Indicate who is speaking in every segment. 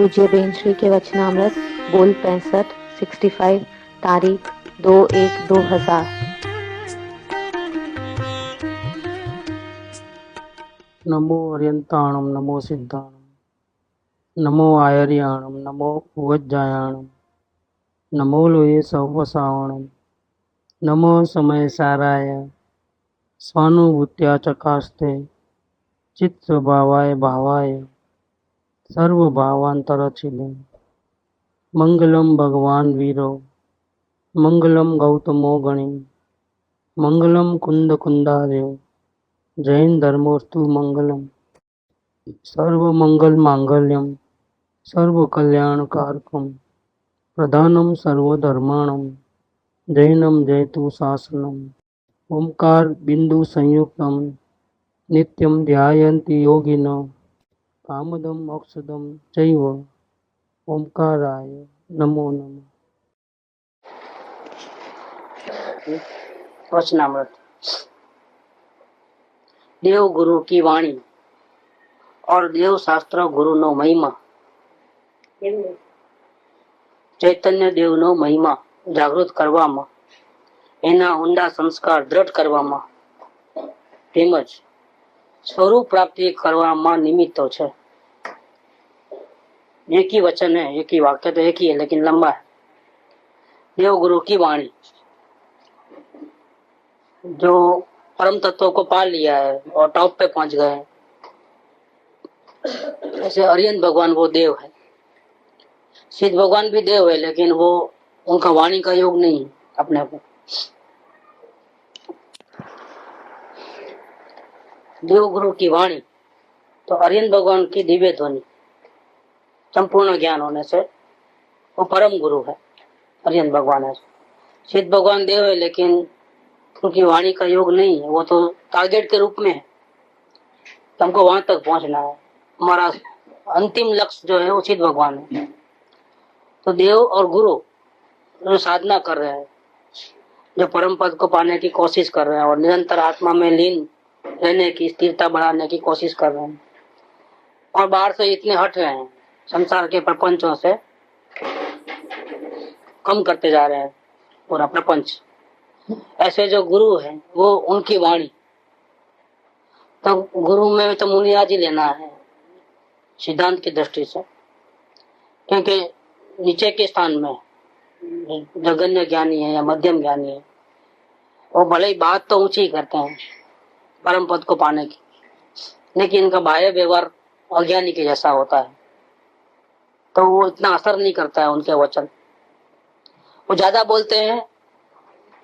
Speaker 1: पूज्य बेन श्री के वचनामृत बोल 65 तारीख 2/1/2000।
Speaker 2: नमो अर्यंताणम नमो सिद्धाणम नमो आयर्याणम नमो उवज्जायाणम नमो लोये सवसावणम नमो समय साराय स्वानुभूत्या चकास्ते चित्त स्वभावाय भावाय सर्वभावांतरचिले मंगलम भगवान वीरो मंगलम गौतमो गणि मंगलम कुंद कुंदार्यो जैन धर्मोस्तु मंगलम सर्व मंगल मांगल्यम सर्व कल्याण कारकम प्रधानम सर्वधर्माणम जैनम जयतु शासनम ओंकार बिंदु संयुक्तम नित्यम ध्यायन्ति योगिनो कामदम मोक्षदम चैव ओंकाराय नमो नमः।
Speaker 3: वचनामृत। देव गुरु की वाणी और देव शास्त्र गुरु नो महिमा, चैतन्य देव नो महिमा जागृत કરવામાં, એના ઊંડા સંસ્કાર દ્રઢ કરવામાં તેમજ સ્વરૂપ પ્રાપ્તિ કરવામાં નિમિત્તો છે। एक ही वचन है, एक ही वाक्य तो एक ही है लेकिन लंबा है। देव गुरु की वाणी जो परम तत्व को पा लिया है और टॉप पे पहुंच गए, जैसे अरिहंत भगवान वो देव है, सिद्ध भगवान भी देव है लेकिन वो उनका वाणी का योग नहीं है अपने को। देव गुरु की वाणी तो अरिहंत भगवान की दिव्य ध्वनि, संपूर्ण ज्ञान होने से वो परम गुरु है, अरिहंत भगवान है। सिद्ध भगवान देव है लेकिन उनकी वाणी का योग नहीं है, वो तो टारगेट के रूप में है, हमको वहां तक पहुंचना है। हमारा अंतिम लक्ष्य जो है वो सिद्ध भगवान है। तो देव और गुरु जो साधना कर रहे हैं, जो परम पद को पाने की कोशिश कर रहे हैं और निरंतर आत्मा में लीन रहने की स्थिरता बढ़ाने की कोशिश कर रहे हैं और बाहर से इतने हट रहे हैं, संसार के प्रपंचों से कम करते जा रहे हैं पूरा प्रपंच, ऐसे जो गुरु हैं वो उनकी वाणी, तो गुरु में तो मुनिराज ही लेना है सिद्धांत की दृष्टि से, क्योंकि नीचे के स्थान में जगन्य ज्ञानी है या मध्यम ज्ञानी है, वो भले ही बात तो ऊंची करते हैं परम पद को पाने की, लेकिन इनका बाह्य व्यवहार अज्ञानी के जैसा होता है, तो वो इतना असर नहीं करता है उनके वचन। वो ज्यादा बोलते हैं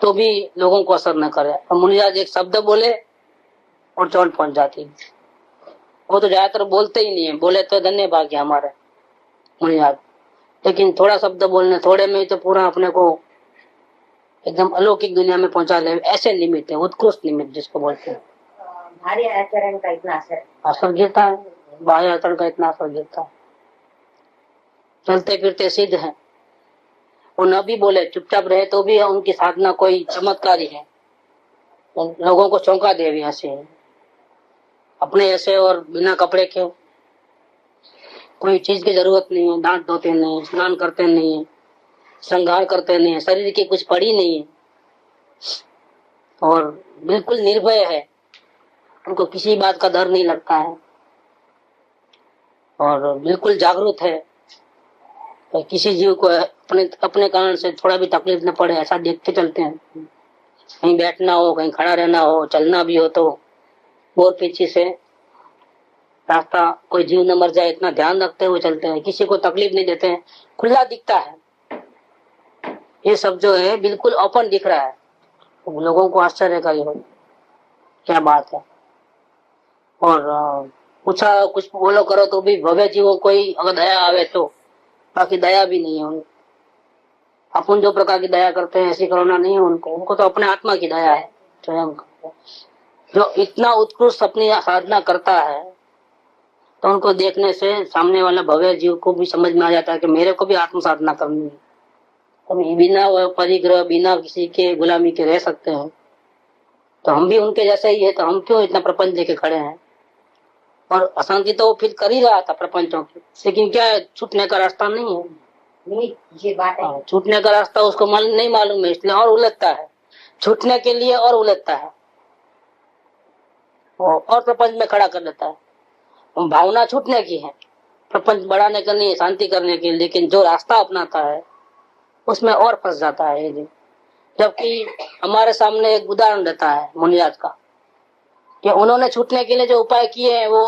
Speaker 3: तो भी लोगों को असर न करे, और मुनिराज एक शब्द बोले और चोट पहुंच जाती है। वो तो ज्यादातर बोलते ही नहीं है, बोले तो धन्य भाग्य हमारे मुनिराज, लेकिन थोड़ा शब्द बोलने थोड़े में तो पूरा अपने को एकदम अलौकिक दुनिया में पहुंचा ले, ऐसे निमित्त है, उत्कृष्ट निमित्त जिसको बोलते हैं।
Speaker 4: भारी आचरण का इतना
Speaker 3: असर गिरता है, बाह्य आचरण का इतना असर गिरता है। चलते फिरते सिद्ध है, वो न भी बोले चुपचाप रहे तो भी उनकी साधना कोई चमत्कारी है, लोगों को चौंका दे भी ऐसे अपने ऐसे, और बिना कपड़े के, कोई चीज की जरूरत नहीं है, दांत धोते नहीं, स्नान करते नहीं है, श्रृंगार करते नहीं है, शरीर की कुछ पड़ी नहीं है और बिल्कुल निर्भय है, उनको किसी बात का डर नहीं लगता है और बिल्कुल जागरूक है, तो किसी जीव को अपने कारण से थोड़ा भी तकलीफ न पड़े ऐसा देख के चलते हैं। कहीं बैठना हो, कहीं खड़ा रहना हो, चलना भी हो तो और पीछे से रास्ता कोई जीव न मर जाए इतना ध्यान रखते हुए चलते हैं, किसी को तकलीफ नहीं देते हैं, खुला दिखता है। ये सब जो है बिल्कुल ओपन दिख रहा है, लोगों को आश्चर्य का ये क्या बात है। और पूछा कुछ बोलो करो तो भी भव्य जीवों कोई अगर दया आवे तो, बाकी दया भी नहीं है उनको। अपन जो प्रकार की दया करते हैं ऐसी करुणा नहीं है उनको, उनको तो अपने आत्मा की दया है स्वयं। जो इतना उत्कृष्ट अपनी साधना करता है तो उनको देखने से सामने वाला भव्य जीव को भी समझ में आ जाता है कि मेरे को भी आत्म साधना करनी है। तो बिना परिग्रह, बिना किसी के गुलामी के रह सकते हैं, तो हम भी उनके जैसे ही है, तो हम क्यों इतना प्रपंच लेके खड़े हैं। और अशांति तो वो फिर कर ही रहा था प्रपंचों की, लेकिन क्या है, छूटने का रास्ता नहीं है।
Speaker 4: नहीं, ये बात है।
Speaker 3: छूटने का रास्ता उसको नहीं मालूम है, इसलिए और उलझता है, छूटने के लिए और उलझता है और प्रपंच में खड़ा कर देता है। भावना छूटने की है, प्रपंच बढ़ाने का नहीं, शांति करने की, लेकिन जो रास्ता अपनाता है उसमें और फंस जाता है ये। जबकि हमारे सामने एक उदाहरण देता है मुनिराज का कि उन्होंने छूटने के लिए जो उपाय किए हैं वो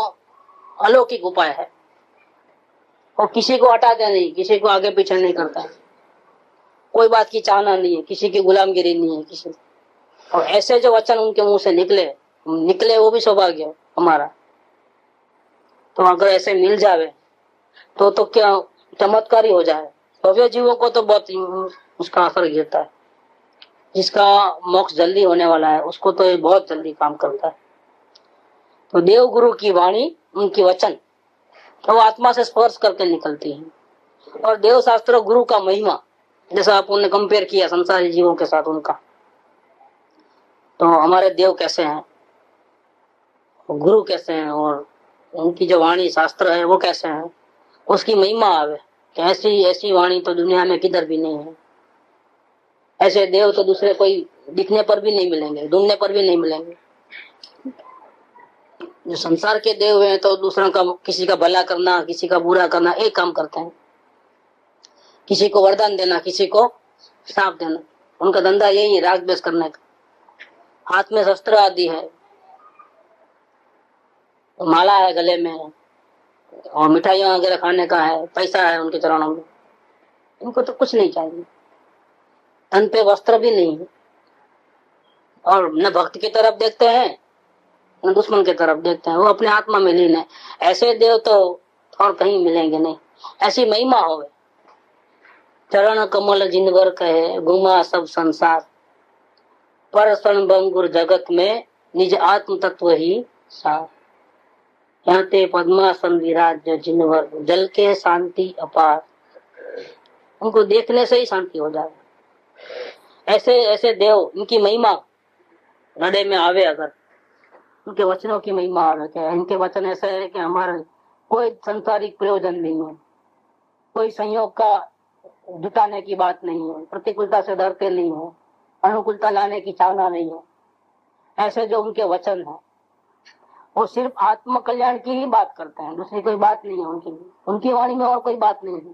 Speaker 3: अलौकिक उपाय है, और किसी को हटाते नहीं, किसी को आगे पीछे नहीं करता, कोई बात की चाहना नहीं है, किसी की गुलामगिरी नहीं है किसी। और ऐसे जो वचन उनके मुंह से निकले वो भी सौभाग्य हमारा। तो अगर ऐसे मिल जावे तो क्या चमत्कार ही हो जाए। भव्य जीवों को तो बहुत उसका असर गिरता है, जिसका मोक्ष जल्दी होने वाला है उसको तो ये बहुत जल्दी काम करता है। तो देव गुरु की वाणी, उनकी वचन तो आत्मा से स्पर्श करके निकलती है। और देव शास्त्र गुरु का महिमा, जैसा आपने कंपेयर किया संसारी जीवों के साथ उनका, तो हमारे देव कैसे हैं, गुरु कैसे हैं, और उनकी जो वाणी शास्त्र है वो कैसे हैं, उसकी महिमा आवे कि ऐसी ऐसी वाणी तो दुनिया में किधर भी नहीं है। ऐसे देव तो दूसरे कोई दिखने पर भी नहीं मिलेंगे, ढूंढने पर भी नहीं मिलेंगे। जो संसार के देव हैं तो दूसरों का, किसी का भला करना, किसी का बुरा करना, एक काम करते हैं, किसी को वरदान देना, किसी को श्राप देना। उनका धंधा यही है, राग द्वेष करने का। हाथ में शस्त्र आदि है, माला है गले में, और मिठाइयां वगैरह खाने का है, पैसा है उनके चरणों में, इनको तो कुछ नहीं चाहिए। तन पे वस्त्र भी नहीं है, और न भक्त की तरफ देखते हैं न दुश्मन की तरफ देखते हैं, वो अपने आत्मा में लीन है। ऐसे देव तो और कहीं मिलेंगे नहीं। ऐसी महिमा हो, चरण कमल जिनवर कहे घुमा सब संसार, पर भंगुर जगत में निज आत्म तत्व ही सार। यहाँ ते पद्मासन विराज जिनवर जल के शांति अपार, उनको देखने से ही शांति हो जाए। ऐसे ऐसे देव, इनकी महिमा हृदय में आवे, अगर उनके वचनों की महिमा आवे, क्या इनके वचन ऐसे है कि हमारे कोई संसारिक प्रयोजन नहीं है, कोई संयोग का जुटाने की बात नहीं है, प्रतिकूलता से डरते नहीं है, अनुकूलता लाने की चाहना नहीं है। ऐसे जो उनके वचन है वो सिर्फ आत्म कल्याण की ही बात करते हैं, दूसरी कोई बात नहीं है उनकी वाणी में, और कोई बात नहीं है।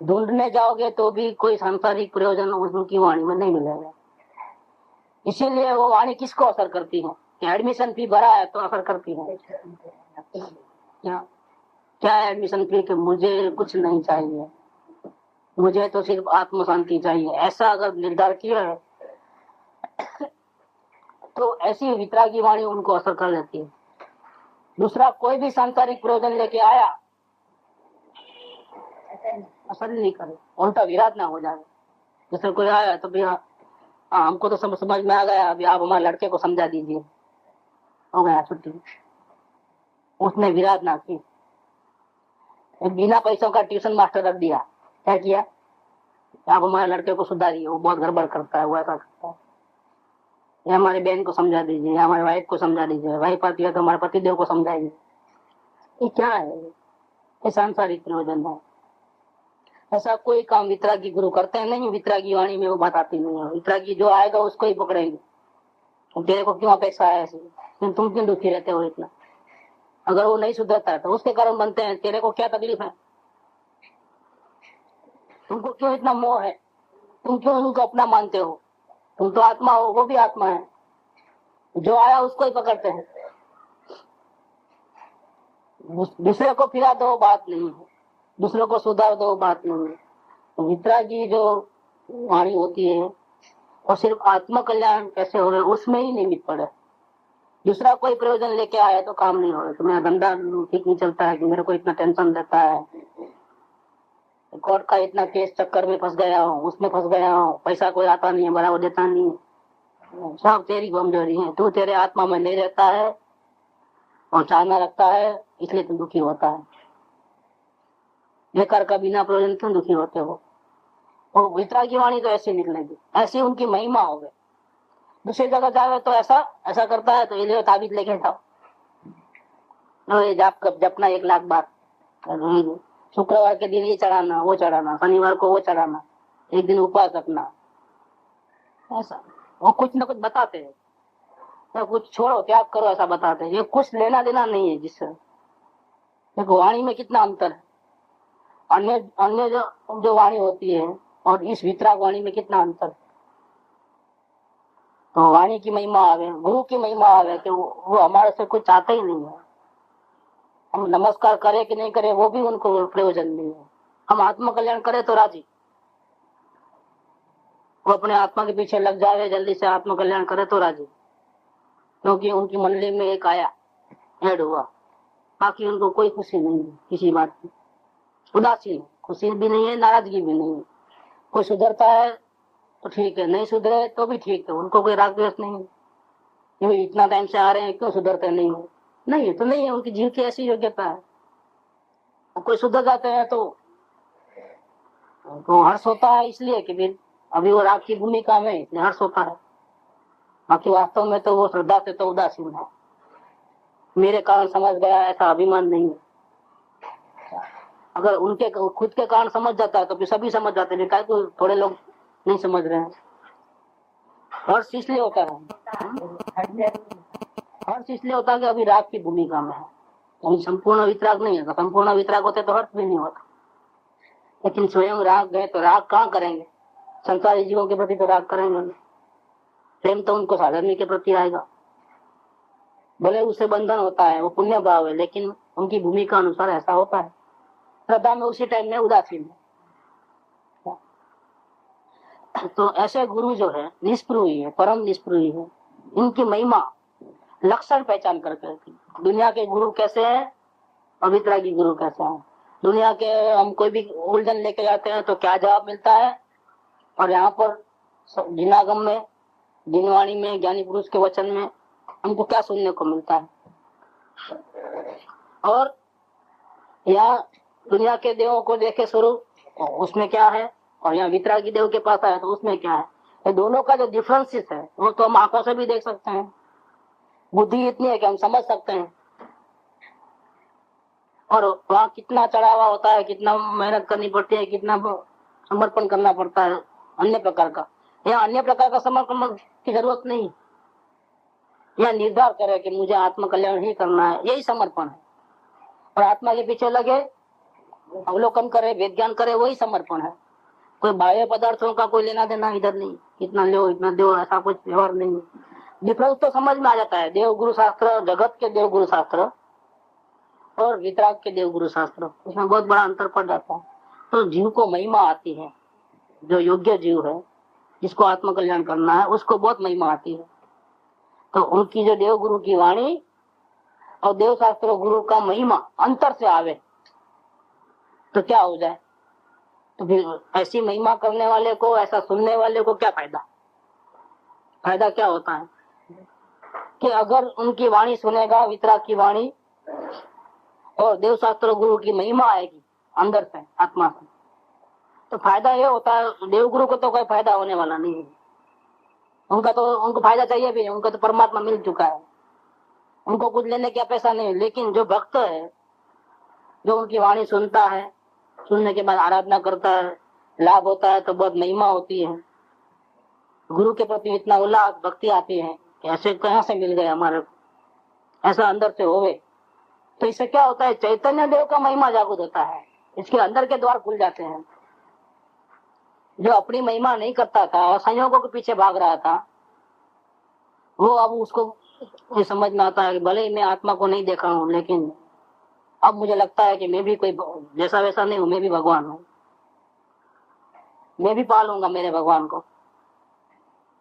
Speaker 3: ढूंढने जाओगे तो भी कोई सांसारिक प्रयोजन उनकी वाणी में नहीं मिलेगा। इसीलिए वो वाणी किसको असर करती है? एडमिशन फी भरा है तो असर करती है। क्या एडमिशन फी कि मुझे कुछ नहीं चाहिए, मुझे तो सिर्फ आत्म शांति चाहिए, ऐसा अगर निर्धार किया है तो ऐसी वितरागी वाणी उनको असर कर लेती है। दूसरा कोई भी सांसारिक प्रयोजन लेके आया असर नहीं करे, उल्टा विराट ना हो जाए। जैसे कोई आया तो भैया हमको तो समझ में आ गया, अभी आप हमारे लड़के को समझा दीजिए, हो गया छुट्टी। उसने विराट ना की, बिना पैसों का ट्यूशन मास्टर रख दिया। क्या किया? आप हमारे लड़के को सुधारिए, वो बहुत गड़बड़ करता है, वो ऐसा करता है। या हमारी बहन को समझा दीजिए, या हमारे वाइफ को समझा दीजिए, वाइफ आती है तो हमारे पतिदेव को समझाइए। ये क्या है? ये सांसारिक प्रयोजन है। ऐसा कोई काम वितरागी गुरु करते हैं नहीं, वितरागी वाणी में वो बात आती नहीं है। वितरागी जो आएगा उसको ही पकड़ेंगे। तेरे को क्यों अपेक्षा है ऐसी, तुम क्यों दुखी रहते हो इतना? अगर वो नहीं सुधरता है तो उसके कारण बनते हैं, तेरे को क्या तकलीफ है, तुमको क्यों इतना मोह है, तुम क्यों उनको अपना मानते हो? तुम तो आत्मा हो, वो भी आत्मा है। जो आया उसको ही पकड़ते हैं, दूसरे को फिरा दो बात नहीं है, दूसरों को सुधार दो बात नहीं है। वितरागी जो वाणी होती है और सिर्फ आत्म कल्याण कैसे हो रहे उसमें ही निमित्त पड़े। दूसरा कोई प्रयोजन लेके आया तो काम नहीं हो रहा, तो मेरा धंधा ठीक नहीं चलता है, कि मेरे को इतना टेंशन रहता है, कोर्ट का इतना केस चक्कर में फंस गया हूँ, उसमें फंस गया हूँ, पैसा कोई आता नहीं है, बराबर देता नहीं है। सब तेरी कमजोरी है, तू तेरे आत्मा में नहीं रहता है और चाहना रखता है, इसलिए तू दुखी होता है। बेकार का बिना प्रयोजन क्यों दुखी होते हो? और वितरागी वाणी तो ऐसी निकलेगी, ऐसी उनकी महिमा हो गई। दूसरी जगह जावे तो ऐसा करता है तो ये ताबीज लेके जाओ, ये जाप जपना 1 लाख बार, शुक्रवार के दिन ये चढ़ाना, वो चढ़ाना, शनिवार को वो चढ़ाना, एक दिन उपवास रखना, ऐसा वो कुछ न कुछ बताते हैं। तो कुछ छोड़ो, त्याग करो, ऐसा बताते हैं। ये कुछ लेना देना नहीं है जिससे। देखो वाणी में कितना अंतर है, अन्य अन्य जो वाणी होती है और इस वितराग वाणी में कितना अंतर है। तो वाणी की महिमा आवे, गुरु की महिमा आवे कि वो हमारे से कुछ चाहते ही नहीं है। हम नमस्कार करे कि नहीं करे वो भी उनको प्रयोजन नहीं है। हम आत्म कल्याण करे तो राजी, वो अपने आत्मा के पीछे लग जाए, जल्दी से आत्म कल्याण करे तो राजी, क्योंकि उनकी मंडली में एक आया, ऐड हुआ। बाकी उनको कोई खुशी नहीं है किसी बात की, उदासीन, खुशी भी नहीं है, नाराजगी भी नहीं है। कोई सुधरता है तो ठीक है, नहीं सुधरे तो भी ठीक है, उनको कोई राग द्वेष नहीं है। ये इतना टाइम से आ रहे हैं, क्यों सुधरते नहीं है? नहीं तो नहीं है, उनकी जीव की ऐसी योग्यता है। कोई सुधर जाते हैं तो उनको हर्ष होता है, इसलिए कि फिर अभी वो राग की भूमिका में इसलिए हर्ष होता है। बाकी वास्तव में तो वो श्रद्धा से तो उदासीन है। मेरे कारण समझ गया ऐसा अभिमान नहीं है। अगर उनके खुद के कारण समझ जाता है तो फिर सभी समझ जाते हैं, क्या तो थोड़े लोग नहीं समझ रहे हैं। हर्ष इसलिए होता है, हर्ष इसलिए होता है कि अभी राग की भूमिका में है, अभी संपूर्ण वितराग नहीं है। संपूर्ण वितराग होते तो हर्ष भी नहीं होता। लेकिन स्वयं राग गए तो राग कहाँ करेंगे? संसारी जीवों के प्रति तो राग करेंगे, प्रेम तो उनको साधर्मी के प्रति आएगा। भले उसे बंधन होता है, वो पुण्य भाव है, लेकिन उनकी भूमिका अनुसार ऐसा होता है। श्रद्धा में उसी टाइम में उदासीन है। तो ऐसे गुरु जो है निष्प्रूही है, परम निष्प्रूही है। इनकी महिमा लक्षण पहचान करके, दुनिया के गुरु कैसे हैं और वितरागी गुरु कैसे हैं। दुनिया के हम कोई भी उलझन लेके जाते हैं तो क्या जवाब मिलता है, और यहाँ पर जिनागम में, जिनवाणी में, ज्ञानी पुरुष के वचन में हमको क्या सुनने को मिलता है। और यहाँ दुनिया के देवों को देखे स्वरूप, उसमें क्या है, और यहाँ वितरागी देव के पास आया तो उसमें क्या है। ये दोनों का जो डिफरेंसेस है वो तो हम आंखों से भी देख सकते हैं। बुद्धि इतनी है कि हम समझ सकते हैं। और वहाँ कितना चढ़ावा होता है, कितना मेहनत करनी पड़ती है, कितना समर्पण करना पड़ता है अन्य प्रकार का। यहाँ अन्य प्रकार का समर्पण की जरूरत नहीं। यह निर्धार करे कि मुझे आत्म कल्याण ही करना है, यही समर्पण है। और आत्मा के पीछे लगे, अवलोकन करे, विज्ञान करे, वही समर्पण है। कोई बाह्य पदार्थों का कोई लेना देना इधर नहीं, इतना लो इतना दो, ऐसा कुछ व्यवहार नहीं। डिफरेंस तो समझ में आ जाता है। देव गुरु शास्त्र, जगत के देव गुरु शास्त्र और वितराग के देव गुरु शास्त्र, उसमें बहुत बड़ा अंतर पड़ जाता है। तो जीव को महिमा आती है, जो योग्य जीव है, जिसको आत्म कल्याण करना है, उसको बहुत महिमा आती है। तो उनकी जो देव गुरु की वाणी और देव शास्त्र गुरु का महिमा अंतर से आवे तो क्या हो जाए। तो फिर ऐसी महिमा करने वाले को, ऐसा सुनने वाले को क्या फायदा? फायदा क्या होता है कि अगर उनकी वाणी सुनेगा, वितराग की वाणी और देव शास्त्र गुरु की महिमा आएगी अंदर से, आत्मा से, तो फायदा ये होता है। देव गुरु को तो कोई फायदा होने वाला नहीं है, उनको फायदा चाहिए भी नहीं, उनको तो परमात्मा मिल चुका है, उनको कुछ लेने की अपेक्षा नहीं। लेकिन जो भक्त है, जो उनकी वाणी सुनता है, सुनने के बाद आराधना करता है, लाभ होता है, तो बहुत महिमा होती है। गुरु के प्रति इतना उल्लास, भक्ति आती है कि ऐसे कहाँ से मिल गए हमारे को, ऐसा अंदर से होवे। तो इससे क्या होता है, चैतन्य देव का महिमा जागृत होता है, इसके अंदर के द्वार खुल जाते हैं। जो अपनी महिमा नहीं करता था और संयोगों के पीछे भाग रहा था, वो अब उसको ये समझ में आता है कि भले ही मैं आत्मा को नहीं देखा हूँ, लेकिन अब मुझे लगता है कि मैं भी कोई जैसा वैसा नहीं हूँ, मैं भी भगवान हूँ, मैं भी पालूंगा मेरे भगवान को।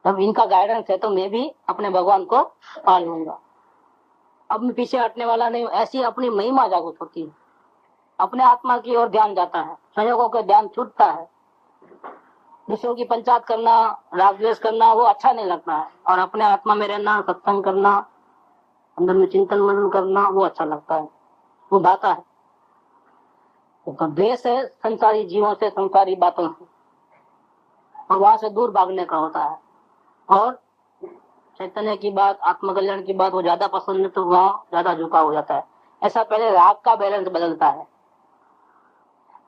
Speaker 3: तब इनका गाइडेंस है तो मैं भी अपने भगवान को पालूंगा, अब मैं पीछे हटने वाला नहीं हूँ। ऐसी अपनी महिमा जागृत होती है, अपने आत्मा की ओर ध्यान जाता है, संयोगों का ध्यान छूटता है। दूसरों की पंचायत करना, राग द्वेष करना वो अच्छा नहीं लगता है, और अपने आत्मा में रहना, सत्संग करना, अंदर में चिंतन मनन करना, वो अच्छा लगता है, वो भाता है। तो द्वेष है संसारी जीवों से, संसारी बातों से, और वहां से दूर भागने का होता है। और चैतन्य की बात, आत्मकल्याण की बात वो ज्यादा पसंद है, तो वहाँ ज्यादा झुकाव हो जाता है। ऐसा पहले राग का बैलेंस बदलता है।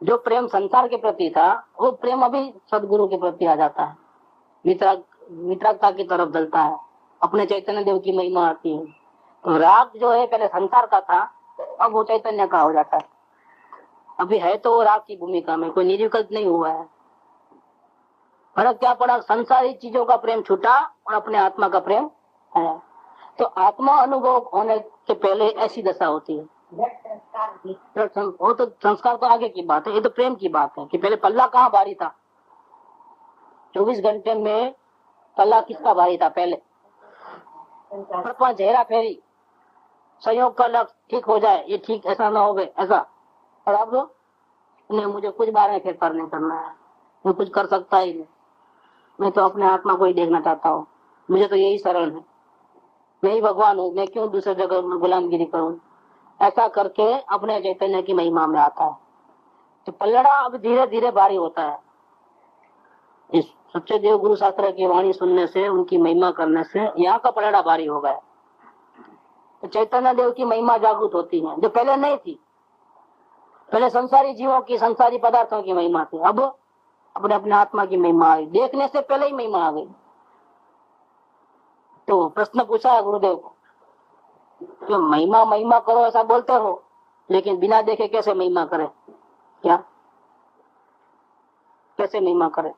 Speaker 3: जो प्रेम संसार के प्रति था वो प्रेम अभी सदगुरु के प्रति आ जाता है, वितरकता की तरफ चलता है, अपने चैतन्य देव की महिमा आती है। तो राग जो है पहले संसार का था, अब वो चैतन्य का हो जाता है। अभी है तो वो राग की भूमिका में, कोई निर्विकल्प नहीं हुआ है। फर्क क्या पड़ा, संसारी चीजों का प्रेम छूटा और अपने आत्मा का प्रेम है। तो आत्मा अनुभव होने के पहले ऐसी दशा होती है। वो तो संस्कार तो आगे की बात है, ये तो प्रेम की बात है कि पहले पल्ला कहाँ भारी था। 24 घंटे में पल्ला किसका भारी था पहले? चेहरा फेरी, संयोग का लक्ष्य ठीक हो जाए, ये ठीक ऐसा ना हो गए ऐसा। और अब नहीं, मुझे कुछ बार में फेरफार नहीं करना है, मैं कुछ कर सकता ही नहीं, मैं तो अपने आत्मा को ही देखना चाहता हूँ, मुझे तो यही शरण है, मैं ही भगवान हूँ, मैं क्यों दूसरे जगह में गुलामगिरी करूँ। ऐसा करके अपने चैतन्य की महिमा में आता है। तो पल्लड़ा अब धीरे धीरे भारी होता है। इस सच्चे देव गुरु शास्त्र की वाणी सुनने से, उनकी महिमा करने से यहाँ का पल्लड़ा भारी हो गया। तो चैतन्य देव की महिमा जागृत होती है जो पहले नहीं थी। पहले संसारी जीवों की, संसारी पदार्थों की महिमा थी, अब अपने अपने आत्मा की महिमा आई। देखने से पहले ही महिमा आ गई। तो प्रश्न पूछा है गुरुदेव को, तो महिमा महिमा करो ऐसा बोलते हो, लेकिन बिना देखे कैसे महिमा करे? क्या कैसे महिमा करे?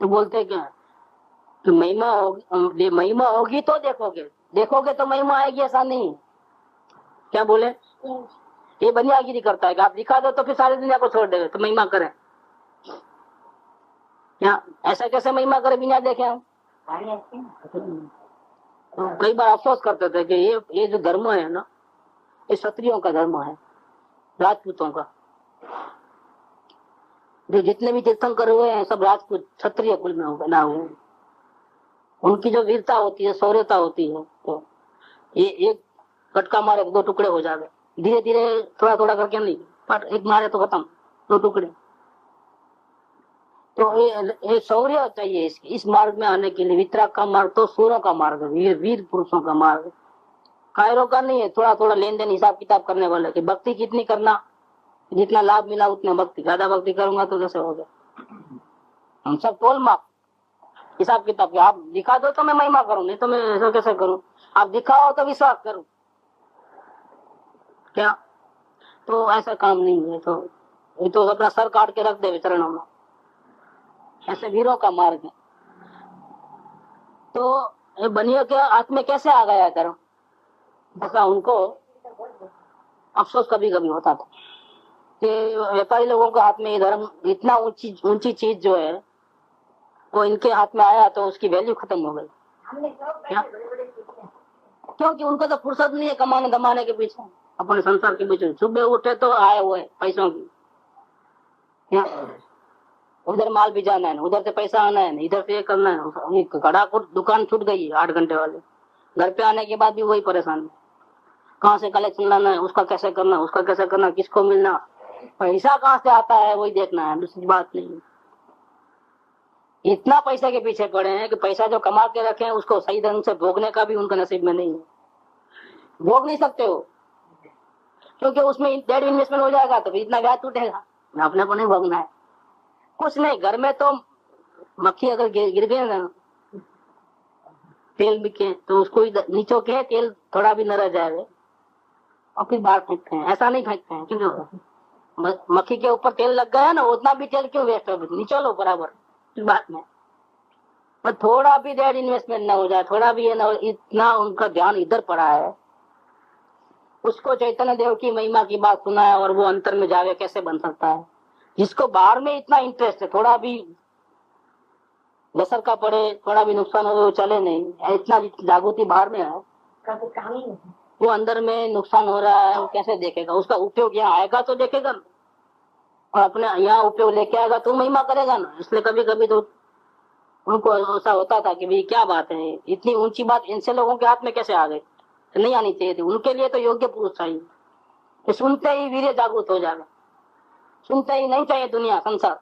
Speaker 3: तो बोलते क्या कि महिमा होगी तो देखोगे, देखोगे तो महिमा आएगी, ऐसा नहीं। क्या बोले? ये बनियागिरी करता है कि आप दिखा दो तो फिर सारी दुनिया को छोड़ देगा तो महिमा करे। क्या ऐसा कैसे महिमा करे बिना देखे हम? तो कई बार अफसोस करते थे कि ये जो धर्म है ना, ये क्षत्रियों का धर्म है, राजपूतों का। जो जितने भी तीर्थंकर हुए हैं सब राजपूत क्षत्रिय कुल में बना हुए। उनकी जो वीरता होती है, शौर्यता होती है, तो ये एक कटका मारे तो 2 टुकड़े हो जाते, धीरे धीरे थोड़ा थोड़ा करके नहीं, पर एक मारे तो खत्म, 2 टुकड़े। तो ये शौर्य चाहिए इस मार्ग में आने के लिए। वितराग का मार्ग तो सूरों का मार्ग है, वीर पुरुषों का मार्ग, कायरों का नहीं है। थोड़ा थोड़ा लेन देन हिसाब किताब करने वाले कि भक्ति कितनी करना, जितना लाभ मिला उतना भक्ति, ज्यादा भक्ति करूंगा तो कैसे होगा। हम सब तोल माप हिसाब किताब, आप दिखा दो तो मैं महिमा करूं, नहीं तो मैं ऐसा कैसे करूं। आप दिखाओ तो विश्वास करूं, क्या? तो ऐसा काम नहीं है। तो ये तो अपना सर काट के रख दे चरणों में, ऐसे वीरों का मार्ग है। तो ये बनियों के हाथ में कैसे आ गया धर्म, ऐसा उनको अफसोस कभी कभी होता था कि व्यापारी लोगों के हाथ में ये धर्म, इतना ऊंची चीज जो है वो इनके हाथ में आया तो उसकी वैल्यू खत्म हो गई। क्योंकि उनको तो फुर्सत नहीं है कमाने दमाने के पीछे, अपने संसार के पीछे। सुबह उठे तो आए हुए पैसों की, उधर माल भी जाना है, उधर से पैसा आना है, इधर से ये करना है। कड़ा दुकान छूट गई 8 घंटे वाले, घर पे आने के बाद भी वही परेशान है, कहाँ से कलेक्शन लाना है, उसका कैसे करना, उसका कैसे करना, किसको मिलना, पैसा कहाँ से आता है वही देखना है, दूसरी बात नहीं। इतना पैसे के पीछे पड़े हैं कि पैसा जो कमा के रखे हैं उसको सही ढंग से भोगने का भी उनका नसीब में नहीं है। भोग नहीं सकते हो क्योंकि उसमें डेढ़ इन्वेस्टमेंट हो जाएगा तो इतना ब्याज टूटेगा, अपने को नहीं भोगना है। कुछ नहीं, घर में तो मक्खी अगर गिर गए ना, तेल बिके तो उसको नीचो के तेल थोड़ा भी न रह जाए और फिर बाहर फेंकते हैं। ऐसा नहीं फेंकते हैं क्योंकि मक्खी के ऊपर तेल लग गया ना, उतना भी तेल क्यों वेस्ट हो, नीचो लो बराबर बात में। पर थोड़ा भी डेढ़ इन्वेस्टमेंट ना हो जाए, थोड़ा भी ये ना, इतना उनका ध्यान इधर पड़ा है। उसको चैतन्य देव की महिमा की बात सुना है और वो अंतर में जावे कैसे बन सकता है? जिसको बाहर में इतना इंटरेस्ट है, थोड़ा भी बसर का पड़े, थोड़ा भी नुकसान हो वो चले नहीं, इतना जागृति बाहर में है, वो अंदर में नुकसान हो रहा है वो कैसे देखेगा? उसका उपयोग यहाँ आएगा तो देखेगा ना, और अपने यहाँ उपयोग लेके आएगा तो महिमा करेगा ना। इसलिए कभी कभी तो उनको ऐसा होता था कि भाई क्या बात है, इतनी ऊंची बात इनसे लोगों के हाथ में कैसे आ गई, नहीं आनी चाहिए थी। उनके लिए तो योग्य पुरुष चाहिए, तो सुनते ही वीर्य जागृत हो जाएगा, सुनते ही नहीं चाहिए दुनिया संसार,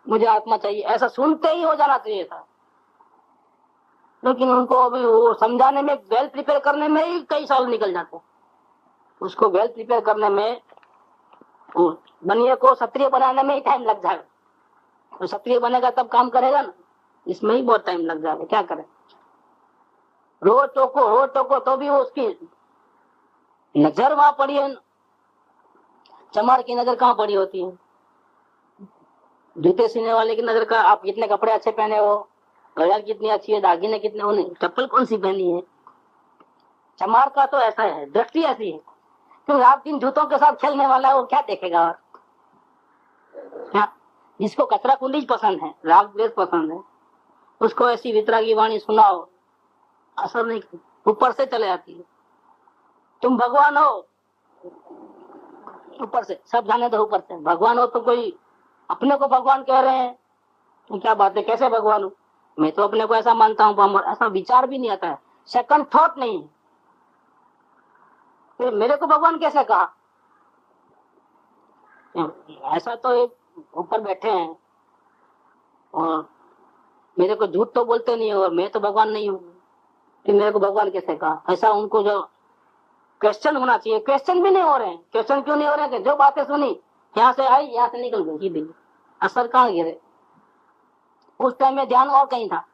Speaker 3: मुझे आत्मा चाहिए, ऐसा सुनते ही हो जाना चाहिए था। लेकिन उनको अभी वो समझाने में, वेल प्रिपेयर करने में ही कई साल निकल जाते, उसको वेल प्रिपेयर करने में, बनिए को क्षत्रिय बनाने में ही टाइम लग जाएगा। तो क्षत्रिय बनेगा तब काम करेगा ना, इसमें ही बहुत टाइम लग जाएगा। क्या करें, रोज टोको तो भी वो उसकी नजर वहां पड़ी है। चमार की नजर कहाँ पड़ी होती है? जूते सीने वाले की नजर का, आप कितने कपड़े अच्छे पहने हो, घड़ियाल कितनी अच्छी है, दागिने कितने होने, चप्पल कौन सी पहनी है। चमार का तो ऐसा है, दृष्टि ऐसी है। क्योंकि आप इन जूतों के साथ खेलने वाला है वो क्या देखेगा? और जिसको कचरा कुंडी पसंद है, राग द्वेष पसंद है, उसको ऐसी वितरागी वाणी सुनाओ, असर नहीं, ऊपर से चले आती है। तुम भगवान हो, ऊपर से सब जाने दो, ऊपर से भगवान हो तो कोई अपने को भगवान कह रहे हैं, तो क्या बात है, कैसे भगवान हूं? मैं तो अपने को ऐसा मानता हूँ, ऐसा विचार भी नहीं आता है, सेकंड थॉट नहीं है। फिर मेरे को भगवान कैसे कहा? ऐसा तो एक ऊपर बैठे हैं और मेरे को झूठ तो बोलते नहीं, और मैं तो भगवान नहीं हूँ, फिर मेरे को भगवान कैसे कहा? ऐसा उनको जो क्वेश्चन होना चाहिए, क्वेश्चन भी नहीं हो रहे हैं। क्वेश्चन क्यों नहीं हो रहे हैं? जो बातें सुनी यहाँ से आई, यहाँ से निकल गई सीधी, असर कहाँ गिरे? उस टाइम में ध्यान और कहीं था,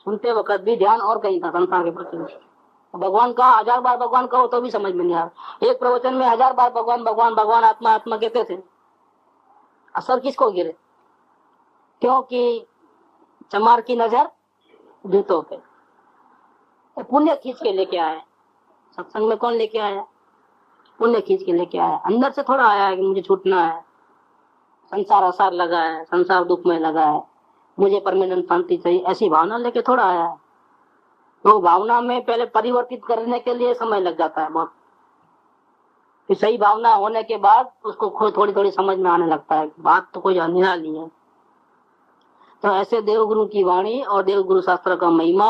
Speaker 3: सुनते वक्त भी ध्यान और कहीं था, संसार के प्रति। भगवान कहा 1000 बार भगवान कहो तो भी समझ में नहीं आ रहा। एक प्रवचन में 1000 बार भगवान भगवान भगवान आत्मा आत्मा कहते थे, असर किसको गिरे? क्योंकि चमार की नजर जूतों पे। पुण्य खींच के लेके आया, सत्संग में कौन लेके आया? पुण्य खींच के लेके आया, अंदर से थोड़ा आया है कि मुझे छूटना है, संसार आसार लगा है, संसार दुख में लगा है, मुझे परमानेंट शांति चाहिए, ऐसी भावना लेके थोड़ा आया है। तो भावना में पहले परिवर्तित करने के लिए समय लग जाता है बहुत, फिर सही भावना होने के बाद उसको थोड़ी थोड़ी समझ में आने लगता है, बात तो कोई निराली है। तो ऐसे देवगुरु की वाणी और देवगुरु शास्त्र का महिमा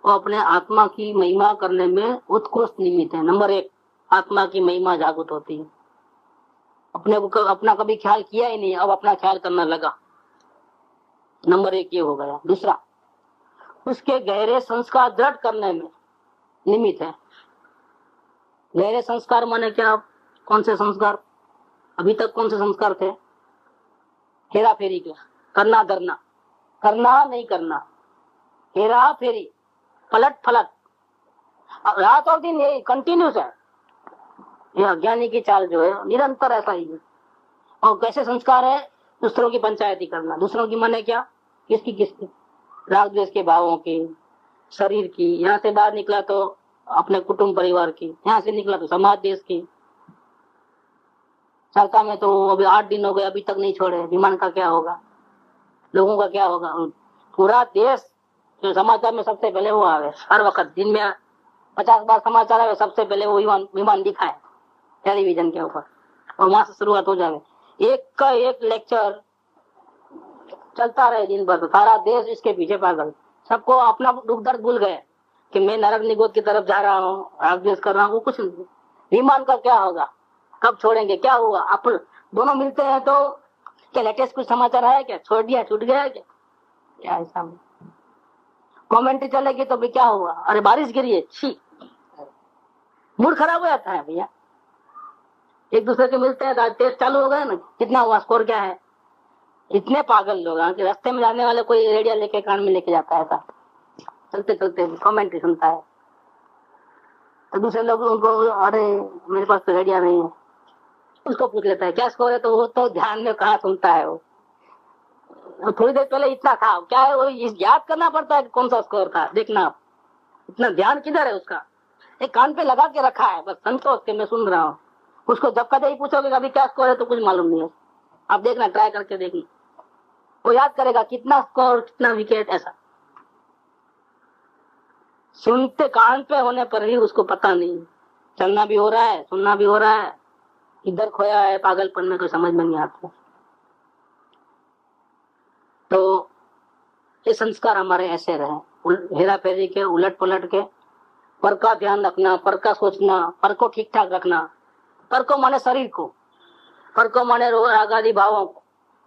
Speaker 3: और अपने आत्मा की महिमा करने में उत्कृष्ट निमित्त है। नंबर 1, आत्मा की महिमा जागृत होती है। अपने को अपना कभी ख्याल किया ही नहीं, अब अपना ख्याल करना लगा, नंबर 1 ये हो गया। दूसरा, उसके गहरे संस्कार दृढ़ करने में निमित्त है। गहरे संस्कार माने क्या? कौन से संस्कार? अभी तक कौन से संस्कार थे? हेरा फेरी के, करना धरना, करना नहीं करना, हेरा फेरी, पलट फलट, रात और दिन ये कंटिन्यूस है। ये अज्ञानी की चाल जो है निरंतर ऐसा ही है। और कैसे संस्कार है? दूसरों की पंचायती करना। दूसरों की माने क्या? किसकी? राग द्वेष के भावों की, शरीर की, यहाँ से बाहर निकला तो अपने कुटुंब परिवार की, यहाँ से निकला तो समाज देश की। चरखा में तो अभी 8 दिन हो गए, अभी तक नहीं छोड़े, विमान का क्या होगा, लोगों का क्या होगा? पूरा देश जो समाचार में सबसे पहले वो आवे, हर वक्त दिन में 50 बार समाचार आवे, सबसे पहले वो विमान दिखाए टेलीविजन के ऊपर, और वहां से शुरुआत हो जाए। एक का एक लेक्चर चलता रहे दिन भर, सारा देश इसके पीछे पागल। सबको अपना दुख दर्द भूल गए कि मैं नरक निगोद की तरफ जा रहा हूँ, राग द्वेष कर रहा हूँ, वो कुछ नहीं। विमान का क्या होगा, कब छोड़ेंगे, क्या हुआ? आप दोनों मिलते हैं तो क्या लेटेस्ट कुछ समाचार आया क्या? छोड़ दिया, छूट गया क्या ऐसा? कमेंट्री चलेगी तो भी क्या हुआ? अरे बारिश गिरी है, छी, मूड खराब हो जाता है भैया। एक दूसरे से मिलते हैं तो टेस्ट चालू हो गया ना, कितना हुआ, स्कोर क्या है? इतने पागल लोग हैं कि रास्ते में जाने वाले कोई रेडियो लेके कान में लेके जाता है, ऐसा चलते चलते कमेंट्री सुनता है, तो दूसरे लोग उनको, अरे मेरे पास तो रेडियो नहीं है, उसको पूछ लेता है क्या स्कोर है, तो वो तो ध्यान में कहाँ सुनता है वो थोड़ी देर पहले इतना था, क्या है वो याद करना पड़ता है कि कौन सा स्कोर था, देखना आप, इतना ध्यान किधर है उसका? एक कान पे लगा के रखा है बस, संतोष के मैं सुन रहा हूँ। उसको जब कभी ही पूछोगे अभी क्या स्कोर है तो कुछ मालूम नहीं है। आप देखना, ट्राई करके देखना, वो याद करेगा कितना स्कोर, कितना विकेट, ऐसा सुनते कान पे होने पर ही उसको पता नहीं, चलना भी हो रहा है, सुनना भी हो रहा है, इधर खोया है पागलपन में, कोई समझ में नहीं आता। तो ये संस्कार हमारे ऐसे रहे, हेरा फेरी के, उलट पलट के, पर का ध्यान रखना, पर का सोचना, पर को ठीक ठाक रखना। पर को माने शरीर को, पर को माने राग आदि भावों को,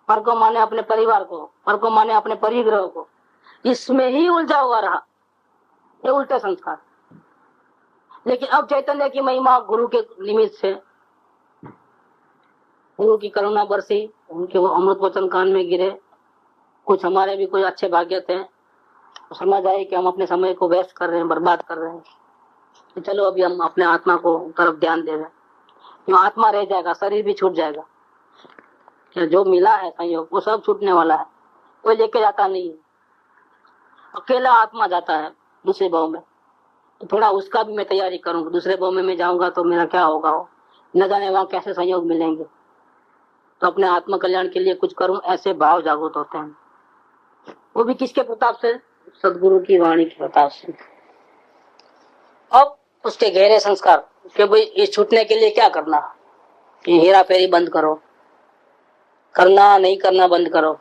Speaker 3: पर को माने अपने परिवार को, पर को माने अपने परिग्रह को, इसमें ही उलझा हुआ रहा, ये उल्टे संस्कार। लेकिन अब चैतन्य की महिमा गुरु के निमित्त से, गुरु की करुणा बरसी, उनके वो अमृत वचन कान में गिरे, कुछ हमारे भी कोई अच्छे भाग्य थे, तो समझ आई कि हम अपने समय को वेस्ट कर रहे हैं, बर्बाद कर रहे हैं, तो चलो अभी हम अपने आत्मा को तरफ ध्यान दे रहे हैं। क्यों आत्मा रह जाएगा, शरीर भी छूट जाएगा, क्या जो मिला है संयोग वो सब छूटने वाला है, कोई लेके जाता नहीं है, अकेला आत्मा जाता है दूसरे भाव में। तो थोड़ा उसका भी मैं तैयारी करूंगा, दूसरे भाव में मैं जाऊंगा तो मेरा क्या होगा, हो न जाने वहां कैसे संयोग मिलेंगे, तो अपने आत्म कल्याण के लिए कुछ करूं, ऐसे भाव जागृत होते हैं। वो भी किसके प्रताप से, सदगुरु की वाणी के प्रताप से। अब उसके गहरे संस्कार कि भाई इस छूटने के लिए क्या करना, ये हेरा फेरी बंद करो, करना नहीं करना बंद करो,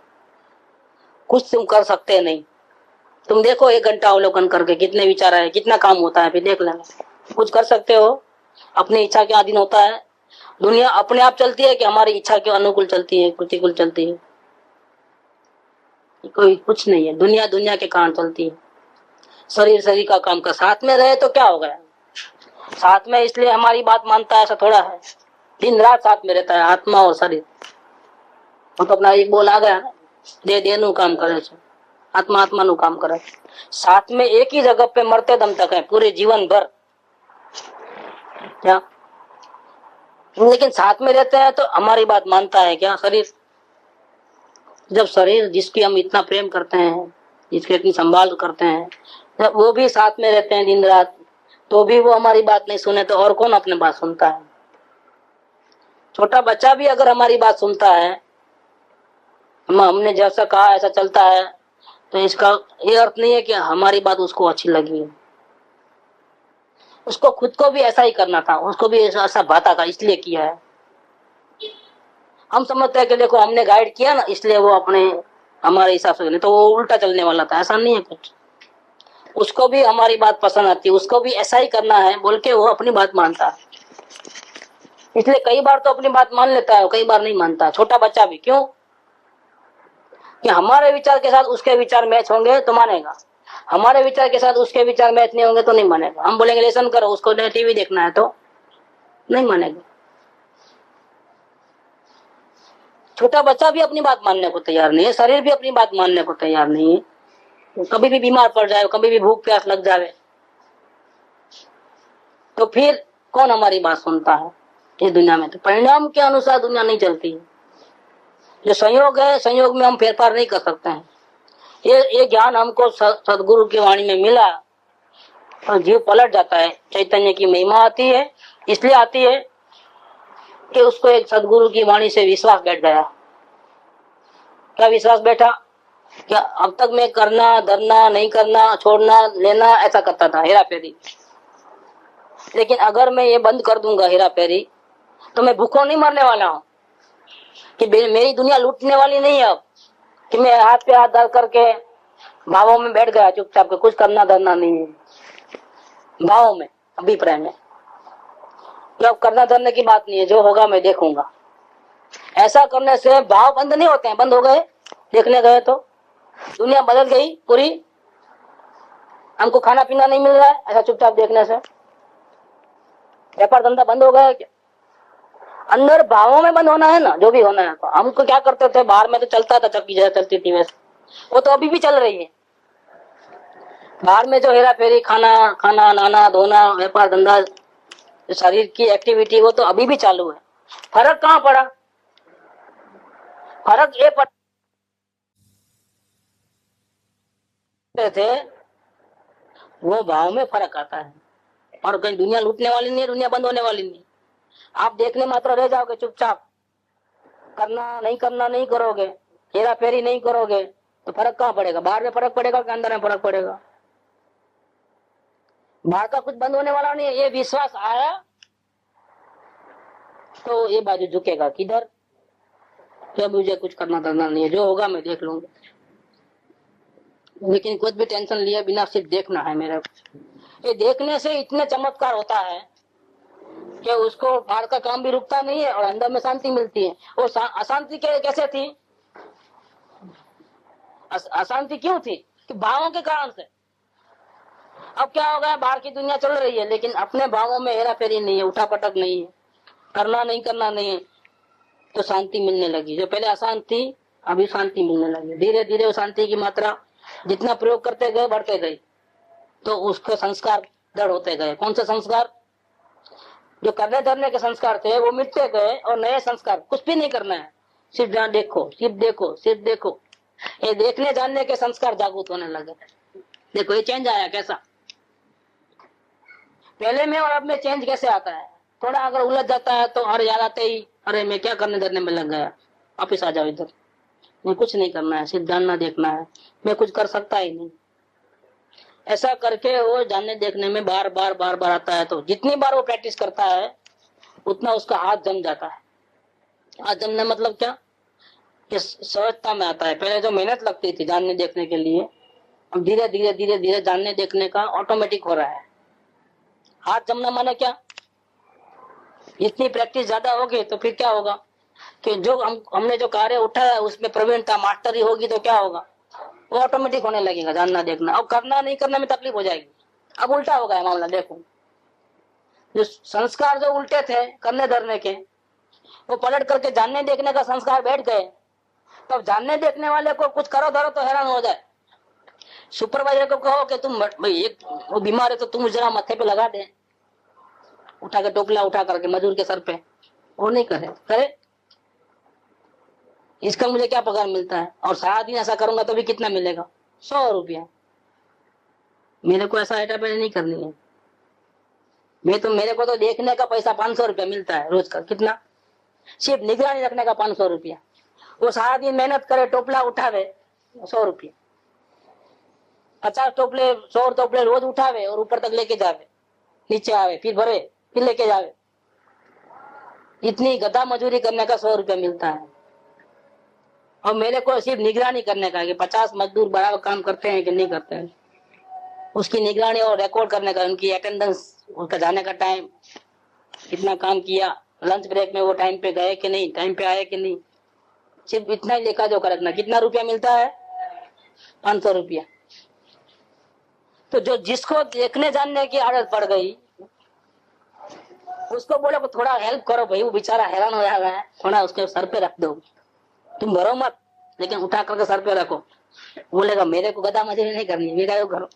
Speaker 3: कुछ तुम कर सकते नहीं। तुम देखो 1 घंटा अवलोकन करके कितने विचार आए, कितना काम होता है, फिर देख लेना। कुछ कर सकते हो, अपनी इच्छा के अधीन होता है। दुनिया अपने आप चलती है कि हमारी इच्छा के अनुकूल चलती है, प्रतिकूल चलती है? कोई कुछ नहीं है, दुनिया दुनिया के कारण चलती है। शरीर शरीर का काम कर, साथ में रहे तो क्या हो गया, साथ में इसलिए हमारी बात मानता है ऐसा थोड़ा है, दिन रात साथ में रहता है आत्मा और शरीर। वो तो अपना एक बोल आ गया ना, दे नु काम करे, आत्मा आत्मा नु काम करे, साथ में एक ही जगह पे मरते दम तक है, पूरे जीवन भर। क्या लेकिन साथ में रहते हैं तो हमारी बात मानता है क्या शरीर? जब शरीर जिसकी हम इतना प्रेम करते हैं, जिसकी इतनी संभाल करते हैं, जब वो भी साथ में रहते हैं दिन रात, तो भी वो हमारी बात नहीं सुने तो और कौन अपनी बात सुनता है? छोटा बच्चा भी अगर हमारी बात सुनता है, हमने जैसा कहा ऐसा चलता है, तो इसका ये अर्थ नहीं है कि हमारी बात उसको अच्छी लगी है। उसको खुद को भी ऐसा ही करना था, उसको भी ऐसा भाता था, इसलिए किया है। हम समझते हैं कि देखो हमने गाइड किया ना, इसलिए वो अपने हमारे हिसाब से, नहीं तो वो उल्टा चलने वाला था। ऐसा नहीं है कुछ, उसको भी हमारी बात पसंद आती है, उसको भी ऐसा ही करना है बोल के वो अपनी बात मानता है। इसलिए कई बार तो अपनी बात मान लेता है, कई बार नहीं मानता। छोटा बच्चा भी, क्यों कि हमारे विचार के साथ उसके विचार मैच होंगे तो मानेगा, हमारे विचार के साथ उसके विचार मैच नहीं होंगे तो नहीं मानेगा। हम बोलेंगे लेसन करो, उसको टीवी देखना है तो नहीं मानेगा। छोटा बच्चा भी अपनी बात मानने को तैयार नहीं है, शरीर भी अपनी बात मानने को तैयार नहीं है। तो कभी भी बीमार पड़ जाए, कभी भी भूख प्यास लग जाए, तो फिर कौन हमारी बात सुनता है इस दुनिया में? तो परिणाम के अनुसार दुनिया नहीं चलती है। जो संयोग है, संयोग में हम फेरफार नहीं कर सकते हैं। ये ज्ञान हमको सदगुरु की वाणी में मिला और जीव पलट जाता है। चैतन्य की महिमा आती है, इसलिए आती है कि उसको एक सदगुरु की वाणी से विश्वास बैठ गया। क्या विश्वास बैठा? क्या अब तक मैं करना धरना नहीं करना, छोड़ना लेना ऐसा करता था, हेरा फेरी। लेकिन अगर मैं ये बंद कर दूंगा हेरा फेरी, तो मैं भूखों नहीं मरने वाला हूँ, कि मेरी दुनिया लूटने वाली नहीं है। अब कि मैं हाथ पे हाथ डाल करके भावों में बैठ गया चुपचाप के, कुछ करना धरना नहीं है भावों में, अभिप्राय में। तो अब करना धरने की बात नहीं है, जो होगा मैं देखूंगा। ऐसा करने से भाव बंद नहीं होते हैं, बंद हो गए देखने गए तो दुनिया बदल गई पूरी। हमको खाना पीना नहीं मिल रहा है ऐसा चुपचाप देखने से, व्यापार धंधा बंद हो गया क्या? अंदर भावों में बंद होना है ना, जो भी होना है। तो हमको क्या करते थे, बाहर में तो चलता था, चक्की जैसे चलती थी वैसे, वो तो अभी भी चल रही है। बाहर में जो हेरा फेरी, खाना खाना नहाना धोना, व्यापार धंधा, शरीर की एक्टिविटी, वो तो अभी भी चालू है। फर्क कहाँ पड़ा? फर्क ये पड़ते थे, वो भाव में फर्क आता है। और कहीं दुनिया लूटने वाली नहीं है, दुनिया बंद होने वाली नहीं। आप देखने मात्र रह जाओगे चुपचाप, करना नहीं करना नहीं करोगे, हेरा फेरी नहीं करोगे, तो फर्क कहाँ पड़ेगा? बाहर में फर्क पड़ेगा कि अंदर में फर्क पड़ेगा? बाहर का कुछ बंद होने वाला नहीं है। ये विश्वास आया तो ये बाजू झुकेगा किधर, क्या मुझे कुछ करना धरना नहीं है, जो होगा मैं देख लूंगा। लेकिन कुछ भी टेंशन लिए बिना सिर्फ देखना है मेरे को। ये देखने से इतने चमत्कार होता है कि उसको बाहर का काम भी रुकता नहीं है और अंदर में शांति मिलती है। वो अशांति कैसे थी? अशांति क्यों थी? कि भावों के कारण से। अब क्या हो गया, बाहर की दुनिया चल रही है लेकिन अपने भावों में हेरा फेरी नहीं है, उठा पटक नहीं है, करना नहीं है, तो शांति मिलने लगी। जो पहले अशांत थी अभी शांति मिलने लगी। धीरे धीरे शांति की मात्रा जितना प्रयोग करते गए बढ़ते गए, तो उसके संस्कार दृढ़ होते गए। कौन से संस्कार? जो करने धरने के संस्कार थे वो मिटते गए और नए संस्कार, कुछ भी नहीं करना है, सिर्फ जहाँ देखो, सिर्फ देखो, सिर्फ देखो, ये देखने जानने के संस्कार जागृत होने लगे। देखो ये चेंज आया कैसा, पहले में और अब में चेंज कैसे आता है। थोड़ा अगर उलझ जाता है तो अरे याद आते ही अरे मैं क्या करने धरने में लग गया, वापिस आ जाओ इधर, मैं कुछ नहीं करना है, सिर्फ जानना देखना है, मैं कुछ कर सकता ही नहीं। ऐसा करके वो जानने देखने में बार बार बार बार आता है। तो जितनी बार वो प्रैक्टिस करता है उतना उसका हाथ जम जाता है। हाथ जमने मतलब क्या, इस सहजता में आता है। पहले जो मेहनत लगती थी जानने देखने के लिए, अब धीरे धीरे धीरे धीरे जानने देखने का ऑटोमेटिक हो रहा है। हाथ जमना माने क्या, इतनी प्रैक्टिस ज्यादा होगी तो फिर क्या होगा कि जो हमने जो कार्य उठाया उसमें प्रवीणता मास्टरी होगी तो क्या होगा, वो ऑटोमेटिक होने लगेगा जानना देखना। अब करना नहीं करने में तकलीफ हो जाएगी। अब उल्टा होगा मामला। देखो जो संस्कार जो उल्टे थे करने धरने के, वो पलट करके जानने देखने का संस्कार बैठ गए। तब जानने देखने वाले को कुछ करो धरो तो हैरान हो जाए। सुपरवाइजर को कहो कि तुम भाई एक वो बीमार है तो तुम जरा माथे पे लगा दे, उठा के टोपला उठा करके मजदूर के सर पे, वो नहीं करे इसका मुझे क्या पगार मिलता है, और सारा दिन ऐसा करूंगा तो भी कितना मिलेगा, 100 रुपया। मेरे को ऐसा हेटापेटी नहीं करनी है। मेरे को तो देखने का पैसा 500 रुपया मिलता है रोज का। कितना? सिर्फ निगरानी रखने का 500 रुपया। वो सारा दिन मेहनत करे, टोपला उठावे, 100 रुपया। 50 टोपले 100 टोपले रोज उठावे और ऊपर तक लेके जावे, नीचे आवे, फिर भरे, फिर लेके जावे। इतनी गधा मजूरी करने का 100 रुपया मिलता है। और मेरे को सिर्फ निगरानी करने का कि 50 मजदूर बराबर काम करते हैं कि नहीं करते हैं, उसकी निगरानी और रिकॉर्ड करने का, उनकी अटेंडेंस, उनका जाने का टाइम, कितना काम किया, लंच ब्रेक में वो टाइम पे गए कि नहीं, टाइम पे आए कि नहीं, सिर्फ इतना ही लेखा जोखा रखना। कितना रुपया मिलता है? 500 रुपया। तो जो जिसको देखने जानने की आदत पड़ गई उसको बोले को थोड़ा हेल्प करो भाई, वो बेचारा हैरान हो जाएगा है, थोड़ा उसके सर पे रख दो, तुम भरो मत लेकिन उठा करके सर पे रखो। बोलेगा मेरे को गधा मजूरी नहीं करनी, मेरा को करो,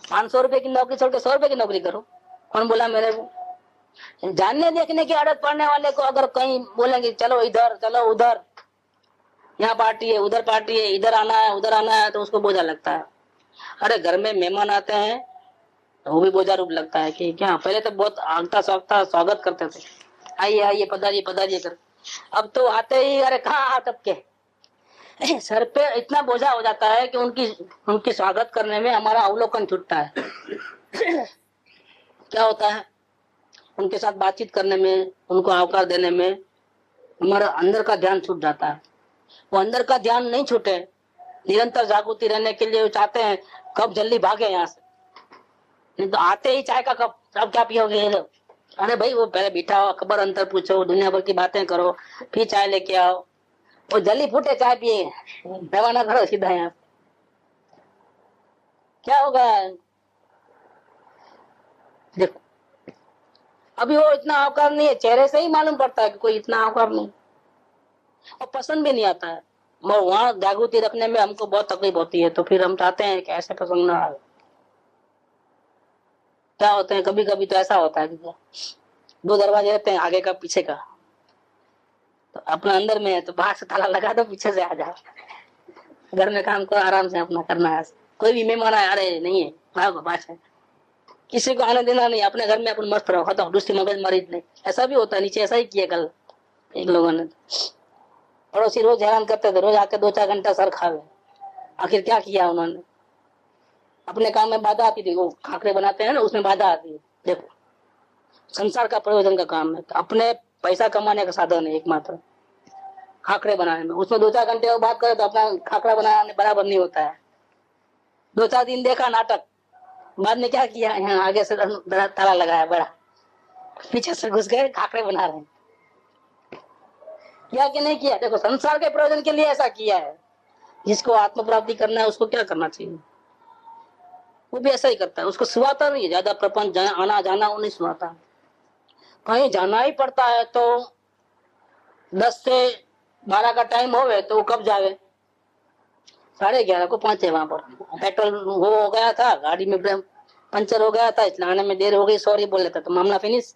Speaker 3: 500 रुपए की नौकरी छोड़ के 100 रुपए की नौकरी करो। कौन बोला मेरे को? जानने देखने की आदत पड़ने वाले को अगर कहीं बोलेंगे चलो इधर चलो उधर, यहाँ पार्टी है उधर पार्टी है, इधर आना है उधर आना है, तो उसको बोझा लगता है। अरे घर में मेहमान आते हैं तो वो भी बोझा रूप लगता है कि क्या। पहले तो बहुत आगता स्वागता स्वागत करते थे, आइए आइए पधारिए पधारिए कर। अब तो आते ही अरे कहाँ आ टपके, सर पे इतना बोझा हो जाता है कि उनकी स्वागत करने में हमारा अवलोकन छूटता है। क्या होता है, उनके साथ बातचीत करने में, उनको आवकार देने में हमारा अंदर का ध्यान छूट जाता है। वो अंदर का ध्यान नहीं छूटे, निरंतर जागृति रहने के लिए वो चाहते हैं कब जल्दी भागे यहाँ से, नहीं तो आते ही चाय का कप, अब क्या पियोगे? अरे भाई वो पहले बिठा हो, खबर अंतर पूछो, दुनिया भर की बातें करो, फिर चाय लेके आओ। वो जल्दी फूटे चाय पिए, रवाना करो सीधा यहाँ। क्या होगा देखो, अभी वो इतना आवकार नहीं है, चेहरे से ही मालूम पड़ता है कि कोई इतना आवकार नहीं, और पसंद भी नहीं आता है। और वहां जागृति रखने में हमको बहुत तकलीफ होती है, तो फिर हम चाहते हैं कि ऐसे पसंद ना आए। क्या होते हैं कभी कभी तो ऐसा होता है कि 2 दरवाजे रहते हैं, आगे का पीछे का, तो अपना अंदर में है तो बाहर से ताला लगा दो, पीछे से आ जाओ, घर में काम करो, आराम से अपना करना है। कोई भी मेहमान आए अरे नहीं है भागो पाछे, किसी को आने देना नहीं, अपने घर में अपन मस्त रहो, खत्म, दूसरी मगज मारी नहीं। ऐसा भी होता है, नीचे ऐसा ही किया कल एक लोगों ने। पड़ोसी रोज हैरान करते थे, रोज आके 2-4 घंटा सर खावे। आखिर क्या किया उन्होंने? अपने काम में बाधा आती थी, वो खाकरे बनाते हैं ना, उसमें बाधा आती है। देखो संसार का प्रयोजन का काम है, तो अपने पैसा कमाने का साधन है एकमात्र खाकरे बनाने में। उसमें 2-4 घंटे बात करे तो अपना खाकरा बनाने बराबर नहीं होता है। 2-4 दिन देखा नाटक, बाद में क्या किया, यहाँ आगे से ताला लगाया बड़ा, पीछे से घुस गए, खाकरे बना रहे हैं। किया कि नहीं किया? देखो संसार के प्रयोजन के लिए ऐसा किया है। जिसको आत्म प्राप्ति करना है उसको क्या करना चाहिए? वो भी ऐसा ही करता है, उसको सुहाता नहीं है ज्यादा प्रपंच आना जाना, वो नहीं सुहाता। कहीं जाना ही पड़ता है तो 10 से 12 का टाइम होवे तो वो कब जावे, 11:30 को पहुंचे वहां पर। पेट्रोल वो हो गया था, गाड़ी में पंचर हो गया था, इसलिए आने में देर हो गई, सॉरी बोल लेता तो मामला फिनिश,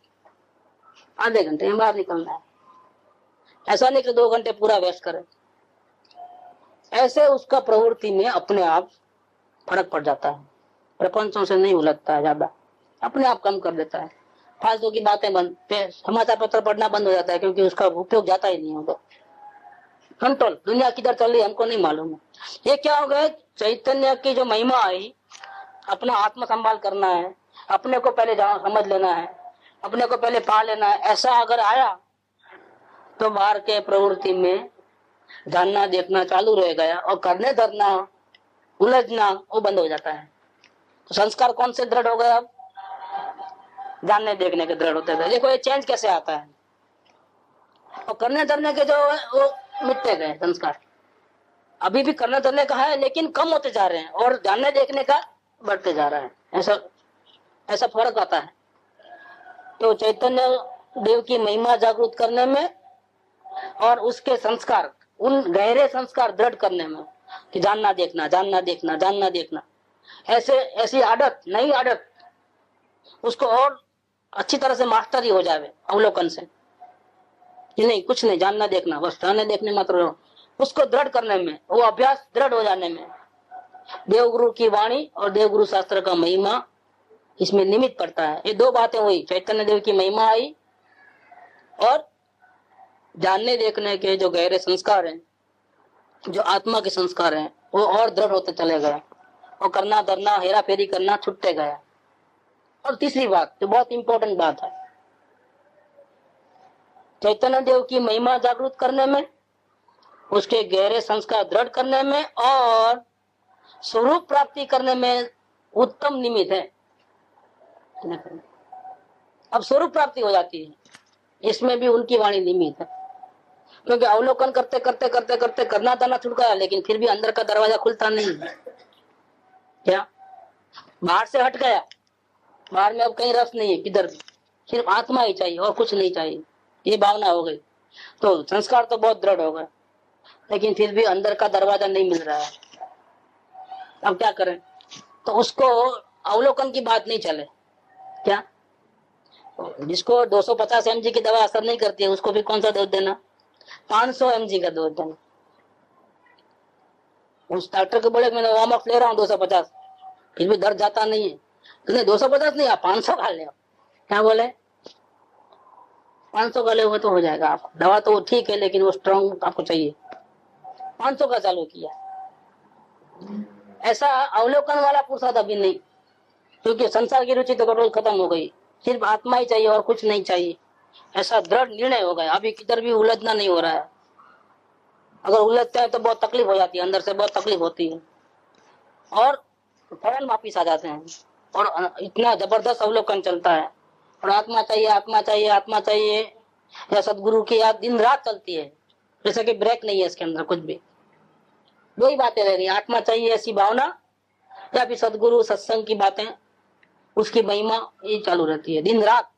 Speaker 3: आधे घंटे में बाहर निकलना है। ऐसा नहीं कि 2 घंटे पूरा वेस्ट करे। ऐसे उसका प्रवृत्ति में अपने आप फर्क पड़ जाता है, प्रपंचों से नहीं उलझता है ज्यादा, अपने आप कम कर देता है। फालतू की बातें बंद, समाचार पत्र पढ़ना बंद हो जाता है, क्योंकि उसका उपयोग जाता ही नहीं होगा। कंट्रोल, दुनिया किधर चल रही है हमको नहीं मालूम है। ये क्या हो गया, चैतन्य की जो महिमा आई, अपना आत्म संभाल करना है, अपने को पहले समझ लेना है, अपने को पहले पा लेना है, ऐसा अगर आया तो बाहर के प्रवृत्ति में जानना देखना चालू रह गया, और करने धरना उलझना वो बंद हो जाता है। तो संस्कार कौन से दृढ़ हो गए, अब जानने देखने के दृढ़ होते थे। देखो ये चेंज कैसे आता है, और करने धरने के जो वो मिटते गए संस्कार। अभी भी करने धरने का है लेकिन कम होते जा रहे हैं, और जानने देखने का बढ़ते जा रहा है। ऐसा ऐसा फर्क आता है। तो चैतन्य देव की महिमा जागृत करने में और उसके संस्कार, उन गहरे संस्कार दृढ़ करने में, कि जानना देखना जानना देखना जानना देखना, ऐसी आदत, नई आदत, उसको और अच्छी तरह से मास्टरी हो जावे अवलोकन से, कि नहीं कुछ नहीं, जानना देखना बस, जानने देखने मात्र रहो। उसको दृढ़ करने में, वो अभ्यास दृढ़ हो जाने में देवगुरु की वाणी और देवगुरु शास्त्र का महिमा इसमें निमित्त पड़ता है। ये 2 बातें हुई, चैतन्य देव की महिमा आई और जानने देखने के जो गहरे संस्कार हैं, जो आत्मा के संस्कार हैं, वो और दृढ़ होते चले गए, और करना धरना हेरा फेरी करना छुटते गया। और तीसरी बात जो बहुत इंपॉर्टेंट बात है, चैतन्य देव की महिमा जागृत करने में, उसके गहरे संस्कार दृढ़ करने में और स्वरूप प्राप्ति करने में उत्तम निमित्त है। अब स्वरूप प्राप्ति हो जाती है, इसमें भी उनकी वाणी निमित्त है। क्योंकि अवलोकन करते करते करते करते करना धरना छूट गया, लेकिन फिर भी अंदर का दरवाजा खुलता नहीं है। क्या बाहर से हट गया, बाहर में अब कहीं रस नहीं है, किधर भी सिर्फ आत्मा ही चाहिए और कुछ नहीं चाहिए, ये भावना हो गई। तो संस्कार तो बहुत दृढ़ हो गए, लेकिन फिर भी अंदर का दरवाजा नहीं मिल रहा है। अब क्या करें, तो उसको अवलोकन की बात नहीं चले। क्या जिसको 250 mg की दवा असर नहीं करती है, उसको भी कौन सा डोज देना, 500 mg का डोज देना। उस डॉक्टर को बोले मैंने वार्मअप ले रहा हूँ 250, फिर भी दर्द जाता नहीं है, तो 250 नहीं, आप 500 खा ले। क्या बोले, 500 का ले हुए तो हो जाएगा। आप दवा तो ठीक है, लेकिन वो स्ट्रॉन्ग आपको चाहिए। 500 का चालू किया। ऐसा अवलोकन वाला पुरुषार्थ अभी नहीं, क्योंकि संसार की रुचि तो बिल्कुल खत्म हो गई, सिर्फ आत्मा ही चाहिए और कुछ नहीं चाहिए। ऐसा दृढ़ निर्णय हो गया, अभी किधर भी उलझना नहीं हो रहा है। अगर उलझते हैं तो बहुत तकलीफ हो जाती है, अंदर से बहुत तकलीफ होती है, और फौरन वापिस आ जाते हैं। और इतना जबरदस्त अवलोकन चलता है, और आत्मा चाहिए आत्मा चाहिए आत्मा चाहिए, या सदगुरु की याद दिन रात चलती है, जैसे कि ब्रेक नहीं है इसके अंदर कुछ भी। 2 ही बातें रह गई, आत्मा चाहिए ऐसी भावना, या फिर सदगुरु सत्संग की बातें, उसकी महिमा, ये चालू रहती है दिन रात।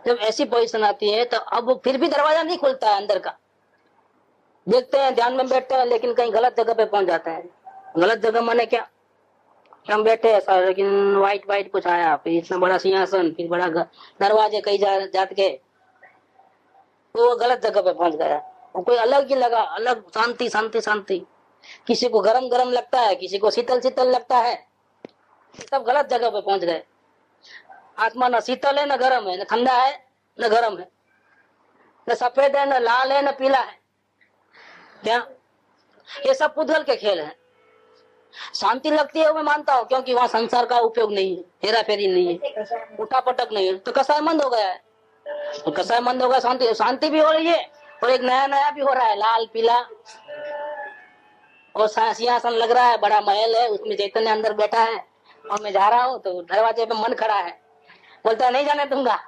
Speaker 3: जब ऐसी पोजीशन आती है तो अब फिर भी दरवाजा नहीं खुलता है अंदर का। देखते हैं ध्यान में बैठते हैं, लेकिन कहीं गलत जगह पे पहुंच जाते हैं। गलत जगह माने क्या, हम बैठे ऐसा, लेकिन वाइट कुछ आया, फिर इतना बड़ा सिंहासन, फिर बड़ा दरवाजे कई जात के, तो वो गलत जगह पे पहुंच गया। वो कोई अलग ही लगा, अलग शांति शांति शांति। किसी को गरम गरम लगता है, किसी को शीतल शीतल लगता है, सब गलत जगह पे पहुंच गए। आत्मा न शीतल है न गरम है, न ठंडा है न गरम है, न सफेद है न लाल है न पीला है। क्या ये सब पुद्गल के खेल है। शांति लगती है मैं मानता हूँ, क्योंकि वहां संसार का उपयोग नहीं है, हेरा फेरी नहीं है, उठा पटक नहीं है, तो कसायमंद हो गया है। तो कसायमंद हो गया, शांति भी हो रही है, और एक नया नया भी हो रहा है, लाल पीला, और सिंहासन लग रहा है, बड़ा महल है, उसमें चैतन्य अंदर बैठा है, और मैं जा रहा हूँ तो दरवाजे पे मन खड़ा है, बोलता है नहीं जाने दूंगा,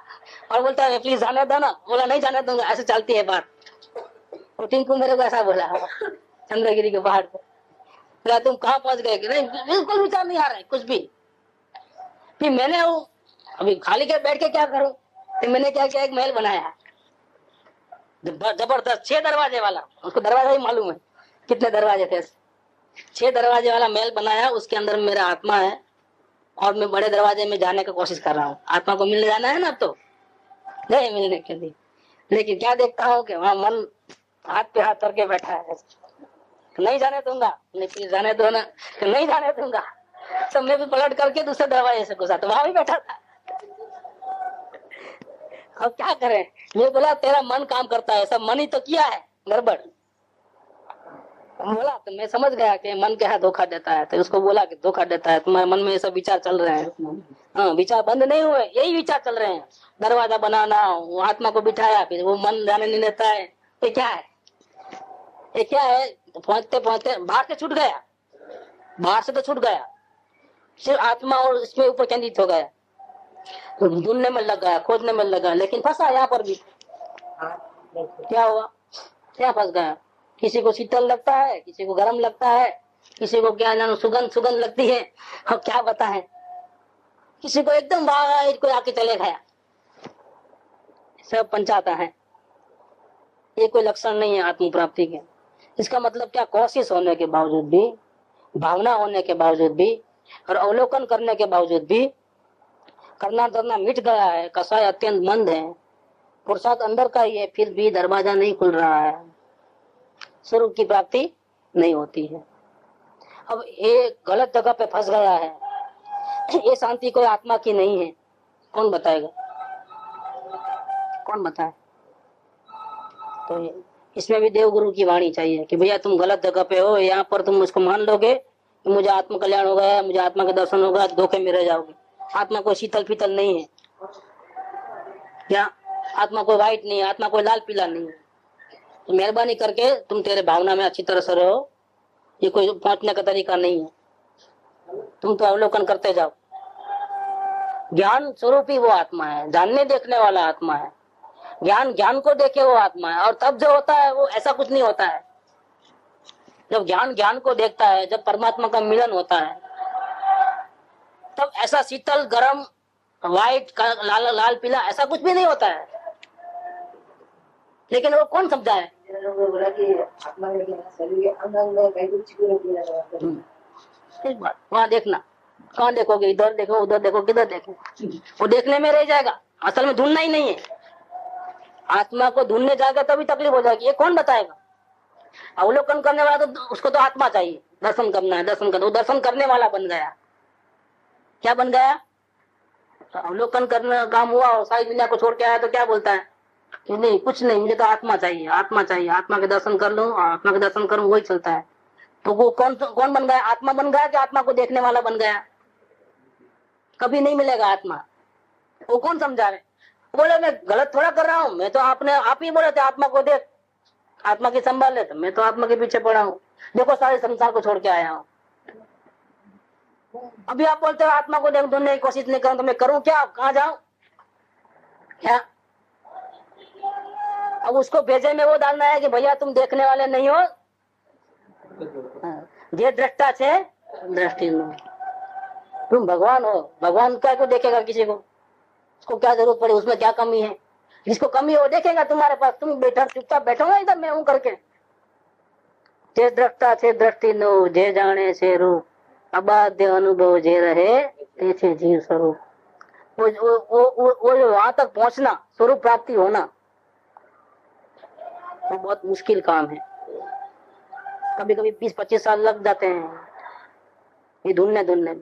Speaker 3: और बोलता है प्लीज जाने दो ना, बोला नहीं जाने दूंगा। ऐसे चलती है बात। और टिंकू मेरे को ऐसा बोला चंद्रगिरी के पहाड़ पे, बोला तुम कहाँ पहुंच गए कि नहीं बिल्कुल विचार नहीं आ रहा है कुछ भी। फिर मैंने वो अभी खाली के बैठ के क्या करूं, तो मैंने क्या किया, एक महल बनाया जबरदस्त 6 दरवाजे वाला। उसको दरवाजा ही मालूम है कितने दरवाजे थे। 6 दरवाजे वाला महल बनाया, उसके अंदर मेरा आत्मा है और मैं बड़े दरवाजे में जाने की कोशिश कर रहा हूँ। आत्मा को मिलने जाना है ना, अब तो गए मिलने के लिए। लेकिन क्या देखता हूँ कि वहां मन हाथ पे हाथ करके बैठा है, नहीं जाने दूंगा, नहीं फिर जाने दो ना, नहीं जाने दूंगा। तो मैं भी पलट करके दूसरे दरवाजे से घुसा तो वहां भी बैठा था। अब क्या करें, मैं बोला तेरा मन काम करता है, सब मन ही तो किया है गड़बड़। बोला तो मैं समझ गया कि मन क्या है धोखा देता है, तो उसको बोला कि धोखा देता है, तुम्हारे मन में ये सब विचार चल रहे हैं। हाँ, विचार बंद नहीं हुए, यही विचार चल रहे हैं। दरवाजा बनाना, वो आत्मा को बिठाया, फिर वो मन जाने नहीं देता है। ये क्या है, ये क्या है। पहुंचते पहुंचते बाहर से छूट गया, बाहर से तो छूट गया, सिर्फ आत्मा और इसमें ऊपर केंद्रित हो गया। तो ढूंढने में लग गया, खोजने में लगा, लेकिन फंसा यहाँ पर भी। क्या हुआ, क्या फंस गया। किसी को शीतल लगता है, किसी को गर्म लगता है, किसी को क्या जानो सुगंध सुगंध लगती है। अब क्या बताएं, किसी को एकदम बाहर कोई आके चले गया। सब पंचाता है, ये कोई लक्षण नहीं है आत्म प्राप्ति के। इसका मतलब क्या, कोशिश होने के बावजूद भी, भावना होने के बावजूद भी और अवलोकन करने के बावजूद भी करना धरना मिट गया है, कसाय अत्यंत मंद है, पुरुषार्थ अंदर का ही है, फिर भी दरवाजा नहीं खुल रहा है, स्वरूप की प्राप्ति नहीं होती है। अब ये गलत जगह पे फंस गया है, ये शांति कोई आत्मा की नहीं है। कौन बताएगा, कौन बताए। तो इसमें भी देवगुरु की वाणी चाहिए कि भैया तुम गलत जगह पे हो, यहाँ पर तुम मुझको मान लोगे कि मुझे आत्म कल्याण हो गया, मुझे आत्मा के दर्शन होगा, धोखे में रह जाओगे। आत्मा कोई शीतल फीतल नहीं है, क्या आत्मा कोई व्हाइट नहीं है, आत्मा कोई लाल पीला नहीं है। तो मेहरबानी करके तुम तेरे भावना में अच्छी तरह से रहो, ये कोई पहुंचने का तरीका नहीं है। तुम तो अवलोकन करते जाओ। ज्ञान स्वरूप ही वो आत्मा है, जानने देखने वाला आत्मा है। ज्ञान ज्ञान को देखे वो आत्मा है, और तब जो होता है वो ऐसा कुछ नहीं होता है। जब ज्ञान ज्ञान को देखता है, जब परमात्मा का मिलन होता है, तब ऐसा शीतल गरम व्हाइट लाल लाल पीला ऐसा कुछ भी नहीं होता है। लेकिन वो कौन समझा है। वहां देखना, कहाँ देखोगे, इधर देखो उधर देखो किधर देखो, वो देखने में रह जाएगा, असल में ढूंढना ही नहीं है। आत्मा को ढूंढने जाएगा तभी तकलीफ हो जाएगी। ये कौन बताएगा। अवलोकन करने वाला तो उसको तो आत्मा चाहिए, दर्शन करना है, दर्शन करना, वो दर्शन करने वाला बन गया। क्या बन गया, अवलोकन करने का काम हुआ और सारी दुनिया को छोड़ के आया तो क्या बोलता है कि नहीं कुछ नहीं, मुझे तो आत्मा चाहिए, आत्मा चाहिए, आत्मा के दर्शन कर लूं, आत्मा के दर्शन करूं, वही चलता है। तो वो कौन बन गया, आत्मा बन गया कि आत्मा को देखने वाला बन गया। कभी नहीं मिलेगा आत्मा। वो कौन समझा रहे, बोले मैं गलत थोड़ा कर रहा हूँ, मैं तो आप ही बोले थे आत्मा को देख, आत्मा की संभाल ले, तो मैं तो आत्मा के पीछे पड़ा हूँ। देखो सारे संसार को छोड़ के आया हूँ। अभी आप बोलते हो आत्मा को देख, ढूंढने की कोशिश नहीं करूं तो मैं करूं क्या, कहाँ जाऊं क्या। अब उसको भेजे में वो डालना है कि भैया तुम देखने वाले नहीं हो, ये दृष्टा से दृष्टि लो, तुम भगवान हो। भगवान क्या को देखेगा किसी को, उसको क्या जरूरत पड़ी, उसमें क्या कमी है। जिसको कमी है वो देखेगा तुम्हारे पास, तुम बैठा चुपचाप बैठोगे इधर मैं हूं करके। जे दृष्टा से दृष्टि नो, जे जाने से रूप, अबाध्य अनुभव जे रहे तेचे जीव स्वरूप। वो वहां तक पहुंचना, स्वरूप प्राप्ति होना, वो बहुत मुश्किल काम है। कभी कभी 20-25 साल लग जाते हैं ये ढूंढने में।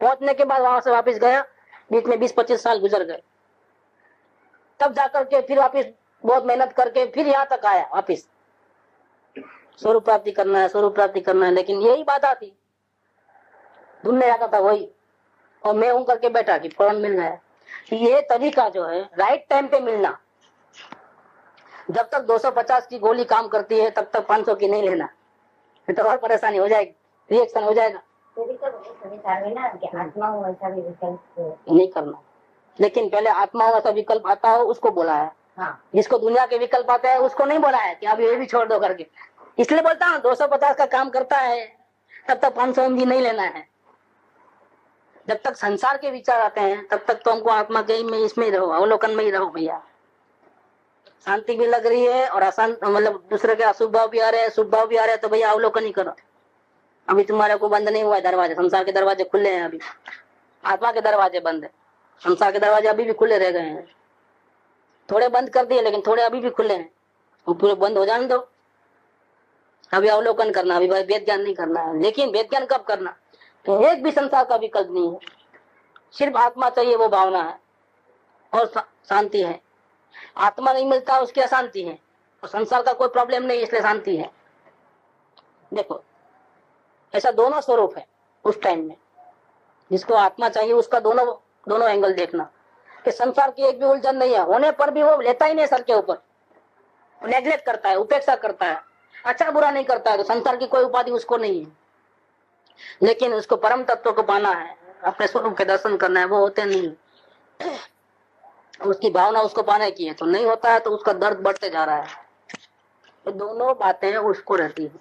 Speaker 3: पहुंचने के बाद वहां से वापस गया, बीच में 20-25 साल गुजर गए, तब जाकर के फिर वापस बहुत मेहनत करके फिर यहाँ तक आया वापस। स्वरूप प्राप्ति करना है, स्वरूप प्राप्ति करना है, लेकिन यही बाधा थी। ढूंढने जाता था वही, और मैं हूं करके बैठा कि फौरन मिल गया। ये तरीका जो है राइट टाइम पे मिलना। जब तक 250 की गोली काम करती है तब तक 500 की नहीं लेना, तो और परेशानी हो जाएगी, रिएक्शन हो जाएगा। नहीं करना, लेकिन पहले आत्मा ऐसा विकल्प आता हो उसको बोला है। हाँ। जिसको दुनिया के विकल्प आते हैं उसको नहीं बोला है कि अब ये भी छोड़ दो करके। इसलिए बोलता हूँ 250 का काम करता है, तब तक 500 mg नहीं लेना है। जब तक संसार के विचार आते हैं तब तक तो हमको आत्मा के में इसमें ही रहो, अवलोकन में ही रहो भैया। शांति भी लग रही है और अशांत मतलब दूसरे के अशुभ भाव भी आ रहे हैं, शुभ भाव भी आ रहे हैं, तो भैया अवलोकन ही करो। अभी तुम्हारे को बंद नहीं हुआ है दरवाजे, संसार के दरवाजे खुले हैं, अभी आत्मा के दरवाजे बंद है, संसार के दरवाजे अभी भी खुले रह गए हैं। थोड़े बंद कर दिए लेकिन थोड़े अभी भी खुले हैं, वो पूरे बंद हो जाने दो। अभी अवलोकन करना, अभी वेद ज्ञान नहीं करना है। लेकिन वेद ज्ञान कब करना, तो एक भी संसार का विकल्प नहीं है, सिर्फ आत्मा चाहिए, वो भावना है और शांति है। आत्मा नहीं मिलता उसकी अशांति है, और संसार का कोई प्रॉब्लम नहीं इसलिए शांति है। देखो ऐसा दोनों स्वरूप है उस टाइम में। जिसको आत्मा चाहिए उसका दोनों एंगल देखना कि संसार की एक भी उलझन नहीं है, होने पर भी वो लेता ही नहीं सर के ऊपर, नेग्लेक्ट करता है, उपेक्षा करता है, अच्छा बुरा नहीं करता है, तो संसार की कोई उपाधि उसको नहीं है। लेकिन उसको परम तत्व को पाना है, अपने स्वरूप के दर्शन करना है, वो होते नहीं। उसकी भावना उसको पाने की है तो नहीं होता है, तो उसका दर्द बढ़ते जा रहा है। ये दोनों बातें उसको रहती है।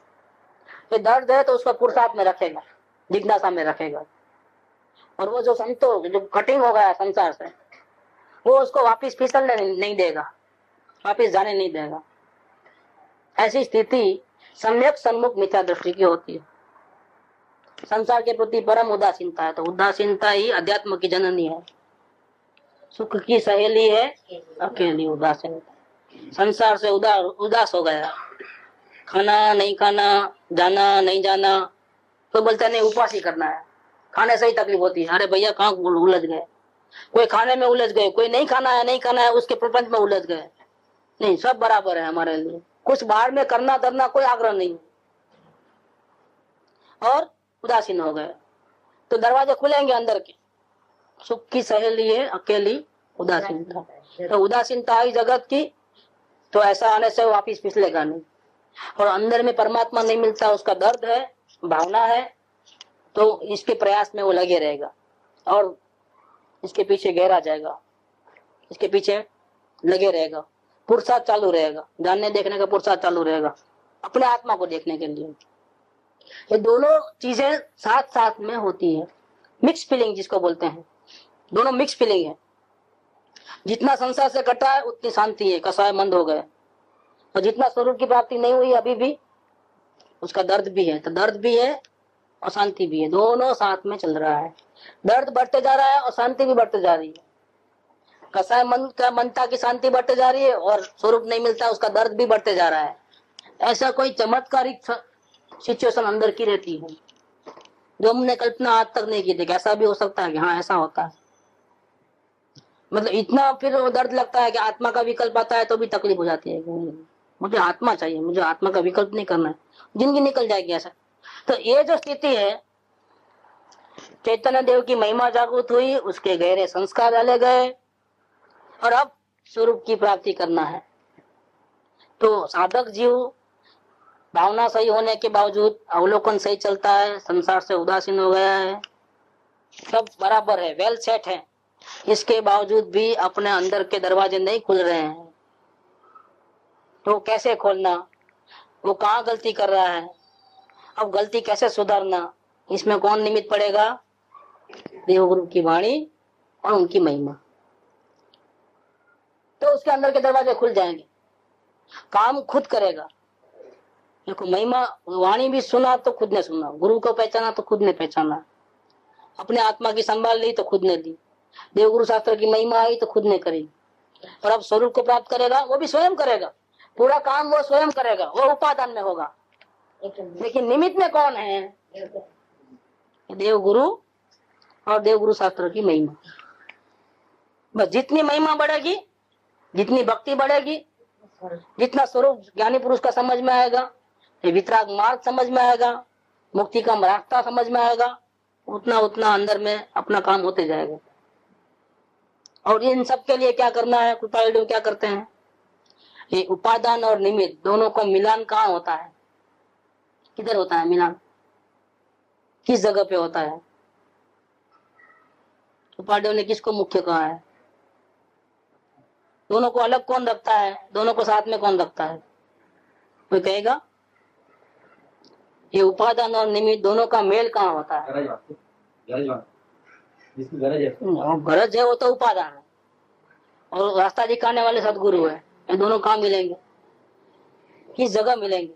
Speaker 3: ये दर्द है तो उसको पुरुषार्थ में रखेगा, जिज्ञासा में रखेगा, और वो जो संतोष जो कटिंग हो गया संसार से, वो उसको वापिस फिसलने नहीं देगा, वापिस जाने नहीं देगा। ऐसी स्थिति सम्यक सन्मुख मिथ्या दृष्टि की होती है। संसार के प्रति परम उदासीनता है, तो उदासीनता ही अध्यात्म की जननी है। सुख की सहेली है अकेली उदासीनता। संसार से उदास हो गया, खाना नहीं खाना, जाना नहीं जाना, तो बोलता नहीं उपवास ही करना है, खाने से ही तकलीफ होती है। अरे भैया कहाँ उलझ गए, कोई खाने में उलझ गए, कोई नहीं खाना है उसके प्रपंच में उलझ गए। नहीं, सब बराबर है हमारे लिए, कुछ बाहर में करना धरना कोई आग्रह नहीं, और उदासीन हो गए तो दरवाजे खुलेंगे अंदर के। सुख की सहेली है अकेली उदासीनता, तो उदासीनता आई जगत की, तो ऐसा आने से वापिस फिसलेगा नहीं। और अंदर में परमात्मा नहीं मिलता, उसका दर्द है, भावना है, तो इसके प्रयास में वो लगे रहेगा और इसके पीछे गहरा जाएगा, इसके पीछे लगे रहेगा, पुरुषार्थ चालू रहेगा, जानने देखने का पुरुषार्थ चालू रहेगा, अपने आत्मा को देखने के लिए। ये दोनों चीजें साथ साथ में होती है, मिक्स फीलिंग जिसको बोलते हैं, दोनों मिक्स फीलिंग है। जितना संसार से कटा है उतनी शांति है, कसाय मंद हो गए, और जितना स्वरूप की प्राप्ति नहीं हुई अभी भी, उसका दर्द भी है। तो दर्द भी है और शांति भी है, दोनों साथ में चल रहा है। दर्द बढ़ते जा रहा है और शांति भी बढ़ते जा रही है। कसाय मनता की शांति बढ़ते जा रही है और स्वरूप नहीं मिलता, उसका दर्द भी बढ़ते जा रहा है। ऐसा कोई चमत्कारिक सिचुएशन अंदर की रहती है जो हमने कल्पना आज तक नहीं की थी कि ऐसा भी हो सकता है कि हाँ ऐसा होता है। मतलब इतना फिर दर्द लगता है कि आत्मा का विकल्प आता है तो भी तकलीफ हो जाती है कि मुझे आत्मा चाहिए, मुझे आत्मा का विकल्प नहीं करना है, जिंदगी निकल जाएगी ऐसा। तो ये जो स्थिति है, चैतन्य देव की महिमा जागृत हुई, उसके गहरे संस्कार डाले गए और अब स्वरूप की प्राप्ति करना है। तो साधक जीव भावना सही होने के बावजूद, अवलोकन सही चलता है, संसार से उदासीन हो गया है, सब बराबर है, वेल सेट है, इसके बावजूद भी अपने अंदर के दरवाजे नहीं खुल रहे हैं। तो कैसे खोलना, वो कहाँ गलती कर रहा है, अब गलती कैसे सुधारना, इसमें कौन निमित्त पड़ेगा? देवगुरु की वाणी और उनकी महिमा। तो उसके अंदर के दरवाजे खुल जाएंगे, काम खुद करेगा। देखो महिमा वाणी भी सुना तो खुद ने सुना, गुरु को पहचाना तो खुद ने पहचाना, अपने आत्मा की संभाल ली तो खुद ने दी, देवगुरु शास्त्र की महिमा आई तो खुद ने करी, और अब स्वरूप को प्राप्त करेगा, वो भी स्वयं करेगा, पूरा काम वो स्वयं करेगा, वो उपादान में होगा। लेकिन निमित्त में कौन है? देवगुरु और देवगुरु शास्त्र की महिमा। बस जितनी महिमा बढ़ेगी, जितनी भक्ति बढ़ेगी, जितना स्वरूप ज्ञानी पुरुष का समझ में आएगा, वितराग मार्ग समझ में आएगा, मुक्ति का रास्ता समझ में आएगा, उतना उतना अंदर में अपना काम होते जाएगा। और इन सब के लिए क्या करना है? कृपालु क्या करते हैं? ये उपादान और निमित्त दोनों को मिलान कहाँ होता है? किधर होता है मिलान? किस जगह पे होता है? कृपालु ने किसको मुख्य कहा है? दोनों को अलग कौन रखता है? दोनों को साथ में कौन रखता है? कोई कहेगा? ये उपादान और निमित्त दोनों का मेल कहाँ होता है?
Speaker 5: जिसकी गरज है
Speaker 3: गरज है वो तो उपादान है, और रास्ता दिखाने वाले सदगुरु है। ये दोनों कहाँ मिलेंगे? किस जगह मिलेंगे?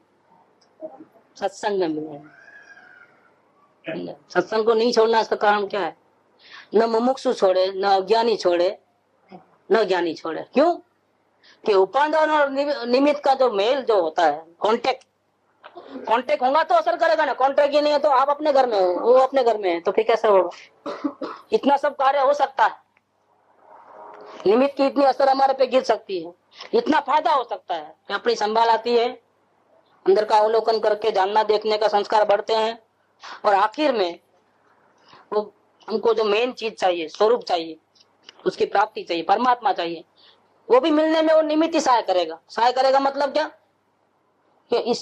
Speaker 3: सत्संग में मिलेंगे। सत्संग को नहीं छोड़ना इसका कारण क्या है? न मुमुक्षु छोड़े, न अज्ञानी छोड़े, न ज्ञानी छोड़े। क्यों? कि उपादान और निमित्त का जो मेल जो होता है, कांटेक्ट होगा तो असर करेगा ना। कांटेक्ट ही नहीं है तो आप अपने घर में हो, वो अपने घर में है, तो फिर कैसे होगा? इतना सब कार्य हो सकता है, निमित्त की इतनी असर हमारे पे गिर सकती है, इतना फायदा हो सकता है कि अपनी संभाल आती है, अंदर का अवलोकन करके जानना देखने का संस्कार बढ़ते हैं, और आखिर में वो हमको जो मेन चीज चाहिए, स्वरूप चाहिए, उसकी प्राप्ति चाहिए, परमात्मा चाहिए, वो भी मिलने में वो निमित्त ही सहाय करेगा। सहाय करेगा मतलब क्या? कि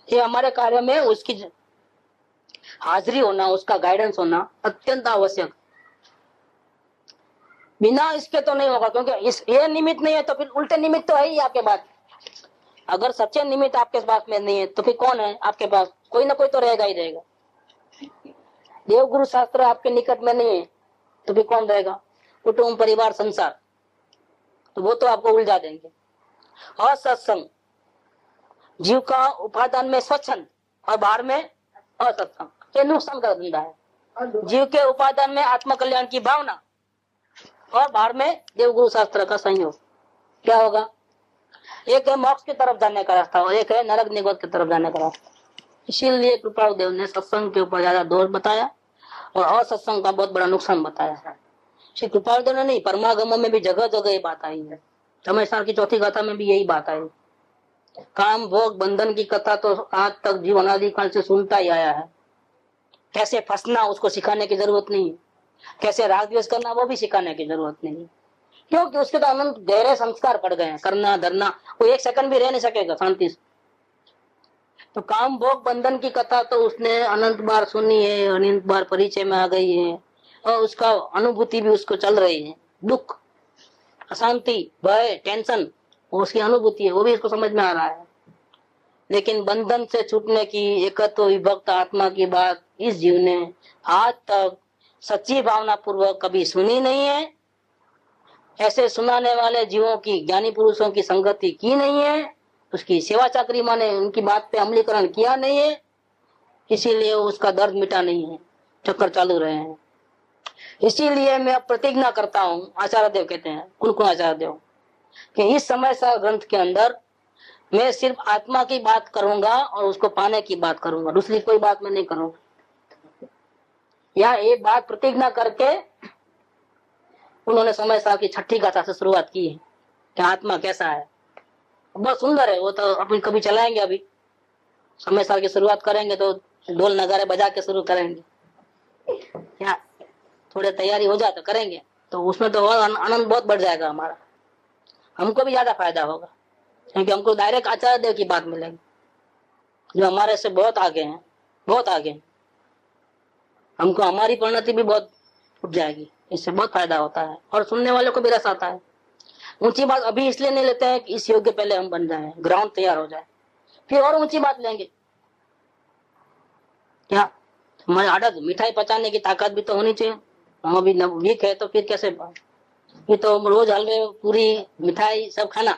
Speaker 3: ये हमारे कार्य में उसकी हाजिरी होना, उसका गाइडेंस होना अत्यंत आवश्यक। बिना इसके तो नहीं होगा, क्योंकि ये निमित्त नहीं है तो फिर उल्टे निमित्त तो है ही आपके पास। अगर सच्चे निमित्त आपके पास में नहीं है तो फिर कौन है आपके पास? कोई ना कोई तो रहेगा ही रहेगा। देव गुरु शास्त्र आपके निकट में नहीं है तो फिर कौन रहेगा? कुटुंब, परिवार, संसार, तो वो तो आपको उलझा देंगे। और सत्संग जीव का उपादान में स्वच्छंद और बाहर में असत्संग, ये नुकसान का धंधा है। जीव के उपादान में आत्म कल्याण की भावना और बाहर में देवगुरु शास्त्र का संयोग, क्या होगा? एक है मोक्ष की तरफ जाने का रास्ता और एक है नरक निगोद की तरफ जाने का रास्ता। इसीलिए कृपाल देव ने सत्संग के ऊपर ज्यादा जोर बताया और असत्संग का बहुत बड़ा नुकसान बताया। श्री कृपाल देव ने नहीं, परमागमों में भी जगह जगह ये बात आई है। समय साल की चौथी गाथा में भी यही बात आई। काम भोग बंधन की कथा तो आज तक जीव अनादि काल से सुनता ही आया है। कैसे फंसना उसको सिखाने की जरूरत नहीं, कैसे राग द्वेष करना वो भी सिखाने की जरूरत नहीं, क्योंकि उसके तो अनंत गहरे संस्कार पड़ गए हैं। करना धरना, वो एक सेकंड भी रह नहीं सकेगा शांति से। तो काम भोग बंधन की कथा तो उसने अनंत बार सुनी है, अनंत बार परिचय में आ गई है, और उसका अनुभूति भी उसको चल रही है। दुख, अशांति, भय, टेंशन, उसकी अनुभूति है, वो भी इसको समझ में आ रहा है। लेकिन बंधन से छूटने की एकत्व विभक्त आत्मा की बात इस जीव ने आज तक सच्ची भावना पूर्वक कभी सुनी नहीं है। ऐसे सुनाने वाले जीवों की, ज्ञानी पुरुषों की संगति की नहीं है, उसकी सेवा चाकरी माने उनकी बात पे अमलीकरण किया नहीं है, इसीलिए उसका दर्द मिटा नहीं है, चक्कर चालू रहे हैं। इसीलिए मैं प्रतिज्ञा करता हूँ, आचार्य देव कहते हैं, कौन आचार्य देव, कि इस समय सार ग्रंथ के अंदर मैं सिर्फ आत्मा की बात करूंगा और उसको पाने की बात करूंगा, दूसरी कोई बात मैं नहीं करूंगा। या एक बात प्रतिज्ञा करके उन्होंने समय सार की छठी गाथा से शुरुआत की है कि आत्मा कैसा है। बहुत सुंदर है, वो तो अपन कभी चलाएंगे। अभी समय साल की शुरुआत करेंगे तो ढोल नगारे बजा के शुरू करेंगे, क्या थोड़े तैयारी हो जाए तो करेंगे, तो उसमें तो आनंद बहुत बढ़ जाएगा हमारा, हमको भी ज्यादा फायदा होगा, क्योंकि हमको डायरेक्ट आचार्य देव की बात मिलेगी जो हमारे से बहुत आगे हैं, बहुत आगे हैं। हमको हमारी परिणति भी बहुत उठ जाएगी, इससे बहुत फायदा होता है और सुनने वालों को भी रस आता है। ऊंची बात अभी इसलिए नहीं लेते हैं कि इस योग्य पहले हम बन जाएं, ग्राउंड तैयार हो जाए, फिर और ऊंची बात लेंगे। क्या हमारे आदत मिठाई पचाने की ताकत भी तो होनी चाहिए। हम अभी वीक है तो फिर कैसे? ये तो रोज हलवे पूरी मिठाई सब खाना,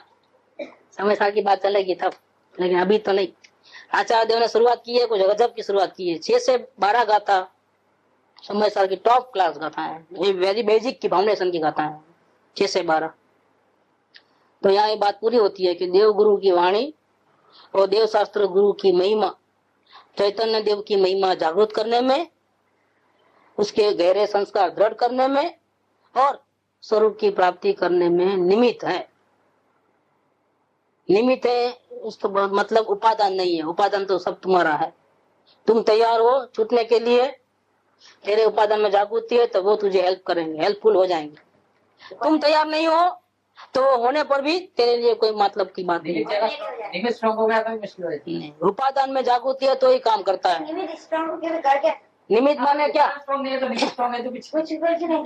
Speaker 3: समय साल की बात चलेगी तब, लेकिन अभी तो नहीं। आचार्य देव ने शुरुआत की है, कुछ गजब की शुरुआत की है। 6 से 12 गाथा समय साल की टॉप क्लास गाथा है, ये वेरी बेसिक की फाउंडेशन की गाथा है, 6 से 12। तो यहाँ ये बात पूरी होती है कि देव गुरु की वाणी और देव शास्त्र गुरु की महिमा, चैतन्य देव की महिमा जागृत करने में, उसके गहरे संस्कार दृढ़ करने में और स्वरूप की प्राप्ति करने में निमित्त है। निमित्त है उसको मतलब उपादान नहीं है। उपादान तो सब तुम्हारा है, तुम तैयार हो छूटने के लिए, तेरे उपादान में जागृति है तो वो तुझे हेल्प करेंगे, हेल्पफुल हो जाएंगे। तुम तैयार नहीं हो तो होने पर भी तेरे लिए कोई मतलब की बात नहीं। उपादान में जागृति है तो ही काम करता है। निमित्त माने क्या?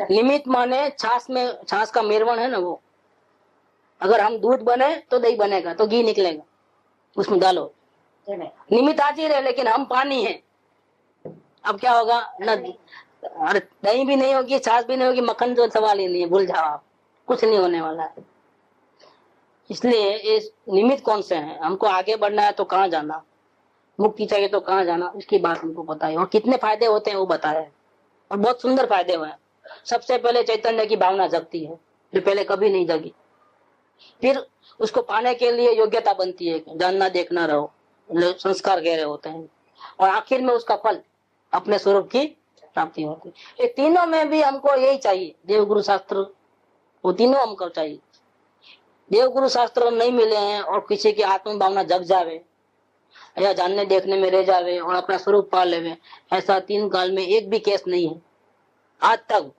Speaker 3: निमित्त माने छाछ का मेरवण है ना, वो अगर हम दूध बने तो दही बनेगा, तो घी निकलेगा, उसमें डालो।
Speaker 4: चले
Speaker 3: निमित्त हाजिर है लेकिन हम पानी है। अब क्या होगा ना, अरे दही भी नहीं होगी, छाछ भी नहीं होगी, मक्खन तो सवाल ही नहीं है, भूल जाओ आप, कुछ नहीं होने वाला है। इसलिए इस निमित्त कौन से हैं, हमको आगे बढ़ना है तो कहाँ जाना, मुक्ति चाहिए तो कहाँ जाना, इसकी बात हमको पता है। और कितने फायदे होते हैं वो बताया है, और बहुत सुंदर फायदे हुए हैं। सबसे पहले चैतन्य की भावना जगती है जो पहले कभी नहीं जगी। फिर उसको पाने के लिए योग्यता बनती है, जानना देखना रहो, संस्कार गहरे होते हैं। और आखिर में उसका फल अपने स्वरूप की प्राप्ति होती है। ये तीनों में भी हमको यही चाहिए, देव गुरु शास्त्र, वो तीनों हमको चाहिए। देव गुरु शास्त्र नहीं मिले हैं और किसी की आत्म भावना जग जावे या जानने देखने में रह जावे और अपना स्वरूप पा लेवे, ऐसा 3 काल में एक भी केस नहीं है। आज तक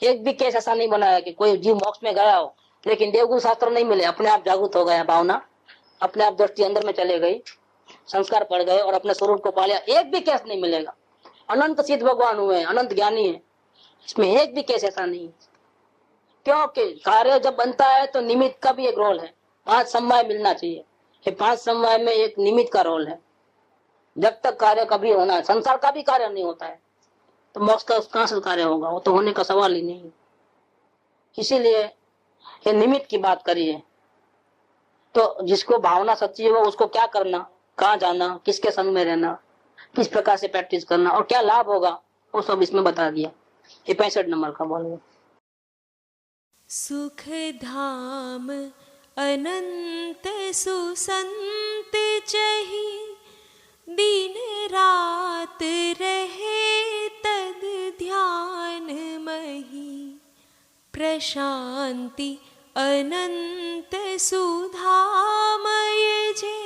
Speaker 3: एक भी केस ऐसा नहीं बना है कि कोई जीव मोक्ष में गया हो लेकिन देवगुरु शास्त्र नहीं मिले, अपने आप जागृत हो गया, भावना अपने आप दृष्टि अंदर में चले गई, संस्कार पड़ गए और अपने स्वरूप को पा लिया। एक भी केस नहीं मिलेगा। अनंत सिद्ध भगवान हुए, अनंत ज्ञानी है, इसमें एक भी केस ऐसा नहीं है। क्योंकि कार्य जब बनता है तो निमित्त का भी एक रोल है। 5 समवाय मिलना चाहिए, ये 5 समवाय में एक निमित्त का रोल है। जब तक कार्य कभी होना है, संसार का भी कार्य नहीं होता है तो मोक्ष का कहां से कार्य होगा, वो तो होने का सवाल ही नहीं। इसीलिए ये निमित्त की बात करिए। तो जिसको भावना सच्ची है वो उसको क्या करना, कहाँ जाना, किसके संग में रहना, किस प्रकार से प्रैक्टिस करना और क्या लाभ होगा, वो सब इसमें बता दिया। ये 65 नंबर का बोलिए।
Speaker 5: सुख धाम अनंत सुसंत चही, दिन रात रहे तद ध्यान मही। प्रशांति अनंत सुधामय जे,